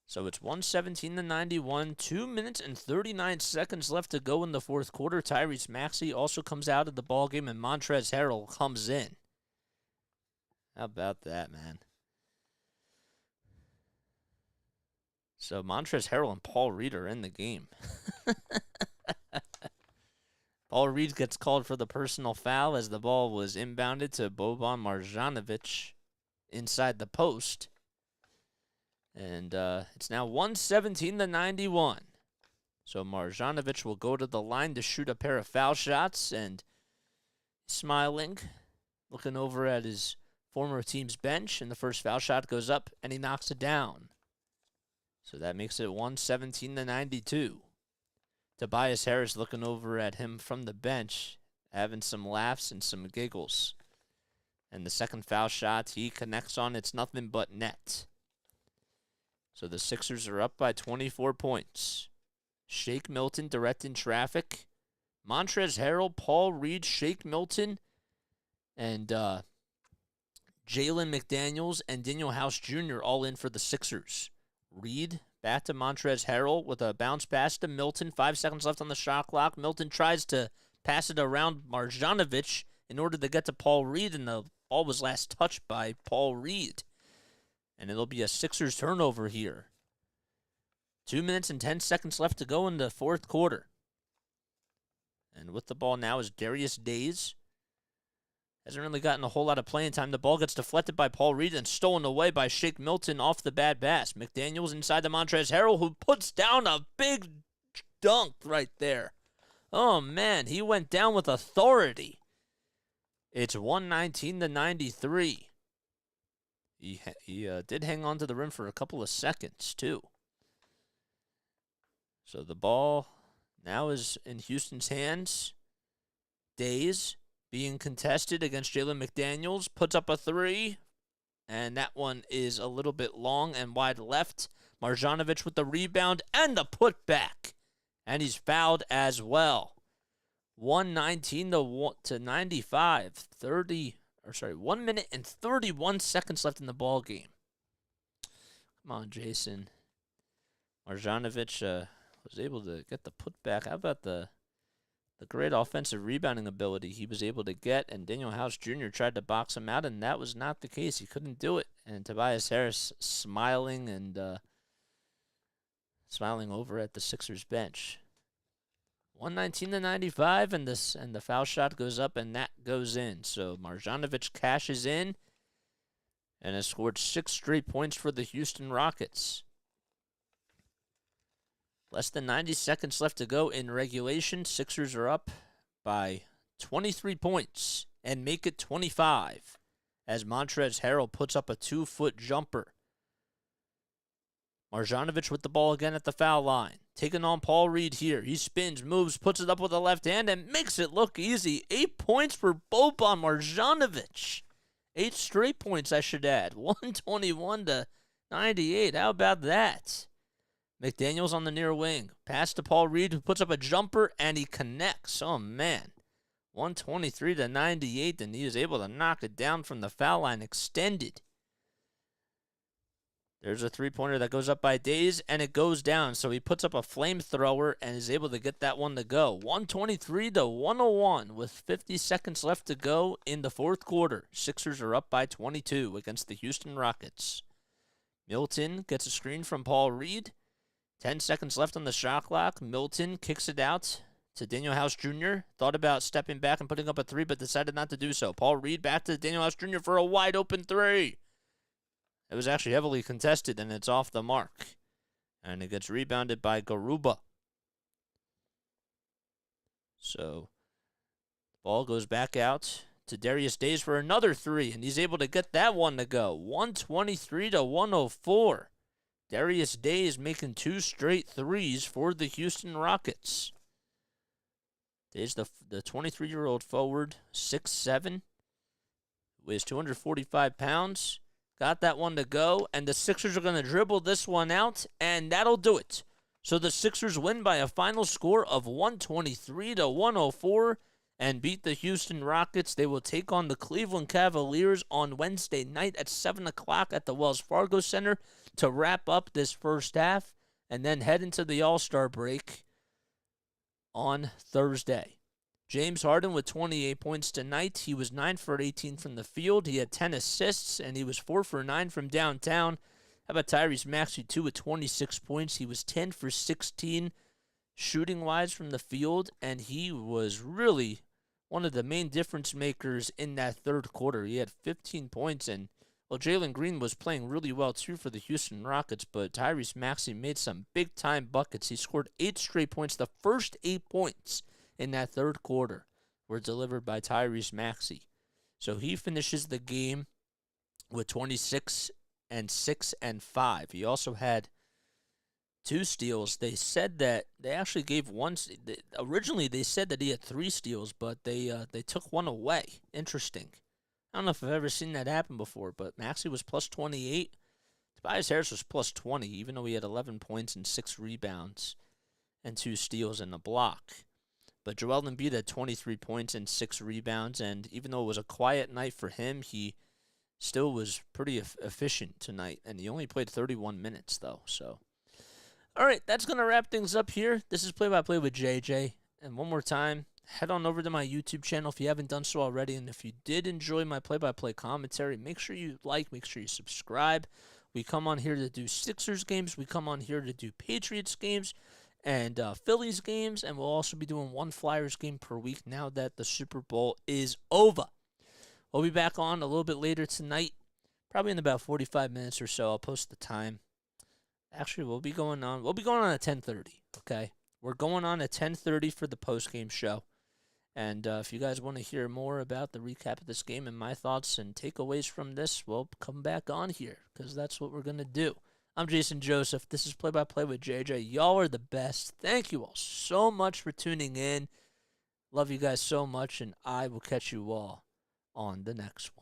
So it's 117-91, 2 minutes and 39 seconds left to go in the fourth quarter. Tyrese Maxey also comes out of the ballgame, and Montrezl Harrell comes in. How about that, man? So Montrezl Harrell and Paul Reed are in the game. Paul Reed gets called for the personal foul as the ball was inbounded to Boban Marjanovic inside the post. And it's now 117-91. So Marjanovic will go to the line to shoot a pair of foul shots, and smiling, looking over at his former team's bench, and the first foul shot goes up, and he knocks it down. So that makes it 117-92. Tobias Harris looking over at him from the bench, having some laughs and some giggles. And the second foul shot he connects on, it's nothing but net. So the Sixers are up by 24 points. Shake Milton directing traffic. Montrezl Harrell, Paul Reed, Shake Milton, and Jalen McDaniels and Daniel House Jr. all in for the Sixers. Reed back to Montrezl Harrell with a bounce pass to Milton. 5 seconds left on the shot clock. Milton tries to pass it around Marjanovic in order to get to Paul Reed, and the ball was last touched by Paul Reed. And it'll be a Sixers turnover here. 2 minutes and 10 seconds left to go in the fourth quarter. And with the ball now is Darius Days. Hasn't really gotten a whole lot of playing time. The ball gets deflected by Paul Reed and stolen away by Shake Milton off the bad pass. McDaniels inside to Montrezl Harrell, who puts down a big dunk right there. Oh, man, he went down with authority. It's 119-93. He did hang on to the rim for a couple of seconds, too. So the ball now is in Houston's hands. Days being contested against Jalen McDaniels. Puts up a 3. And that one is a little bit long and wide left. Marjanovic with the rebound and the putback. And he's fouled as well. 119-95. 1 minute and 31 seconds left in the ball game. Come on, Jason. Marjanovic was able to get the putback. How about the great offensive rebounding ability he was able to get? And Daniel House Jr. tried to box him out, and that was not the case. He couldn't do it. And Tobias Harris smiling over at the Sixers bench. 119-95, and the foul shot goes up, and that goes in. So Marjanovic cashes in and has scored 6 straight points for the Houston Rockets. Less than 90 seconds left to go in regulation. Sixers are up by 23 points and make it 25 as Montrezl Harrell puts up a 2-foot jumper. Marjanovic with the ball again at the foul line. Taking on Paul Reed here. He spins, moves, puts it up with the left hand, and makes it look easy. 8 points for Boban Marjanovic. 8 straight points, I should add. 121-98. How about that? McDaniels on the near wing. Pass to Paul Reed, who puts up a jumper, and he connects. Oh, man. 123-98, and he is able to knock it down from the foul line extended. There's a three-pointer that goes up by Days, and it goes down. So he puts up a flamethrower and is able to get that one to go. 123-101 with 50 seconds left to go in the fourth quarter. Sixers are up by 22 against the Houston Rockets. Milton gets a screen from Paul Reed. 10 seconds left on the shot clock. Milton kicks it out to Daniel House Jr. Thought about stepping back and putting up a 3, but decided not to do so. Paul Reed back to Daniel House Jr. for a wide-open 3. It was actually heavily contested, and it's off the mark. And it gets rebounded by Garuba. So, the ball goes back out to Darius Days for another 3, and he's able to get that one to go. 123-104. Darius Days making 2 straight 3s for the Houston Rockets. Days, the 23-year-old forward, 6'7", weighs 245 pounds. Got that one to go, and the Sixers are going to dribble this one out, and that'll do it. So the Sixers win by a final score of 123-104 and beat the Houston Rockets. They will take on the Cleveland Cavaliers on Wednesday night at 7 o'clock at the Wells Fargo Center to wrap up this first half and then head into the All-Star break on Thursday. James Harden with 28 points tonight. He was 9 for 18 from the field. He had 10 assists, and he was 4 for 9 from downtown. How about Tyrese Maxey, too, with 26 points? He was 10 for 16 shooting-wise from the field, and he was really one of the main difference makers in that third quarter. He had 15 points, and well, Jalen Green was playing really well, too, for the Houston Rockets, but Tyrese Maxey made some big-time buckets. He scored 8 straight points. The first 8 points in that third quarter were delivered by Tyrese Maxey. So he finishes the game with 26 and 6 and 5. He also had 2 steals. They said that they actually gave one. Originally, they said that he had 3 steals, but they took one away. Interesting. I don't know if I've ever seen that happen before, but Maxey was plus 28. Tobias Harris was plus 20, even though he had 11 points and 6 rebounds and 2 steals and a block. But Joel Embiid had 23 points and 6 rebounds, and even though it was a quiet night for him, he still was pretty efficient tonight, and he only played 31 minutes, though. So, all right, that's going to wrap things up here. This is Play-by-Play with JJ, and one more time, head on over to my YouTube channel if you haven't done so already, and if you did enjoy my play-by-play commentary, make sure you like, make sure you subscribe. We come on here to do Sixers games. We come on here to do Patriots games and Phillies games, and we'll also be doing one Flyers game per week now that the Super Bowl is over. We'll be back on a little bit later tonight, probably in about 45 minutes or so. I'll post the time. Actually, we'll be going on at 10:30, okay? We're going on at 10:30 for the post-game show. And if you guys want to hear more about the recap of this game and my thoughts and takeaways from this, well, come back on here, because that's what we're going to do. I'm Jason Joseph. This is Play-by-Play with JJ. Y'all are the best. Thank you all so much for tuning in. Love you guys so much, and I will catch you all on the next one.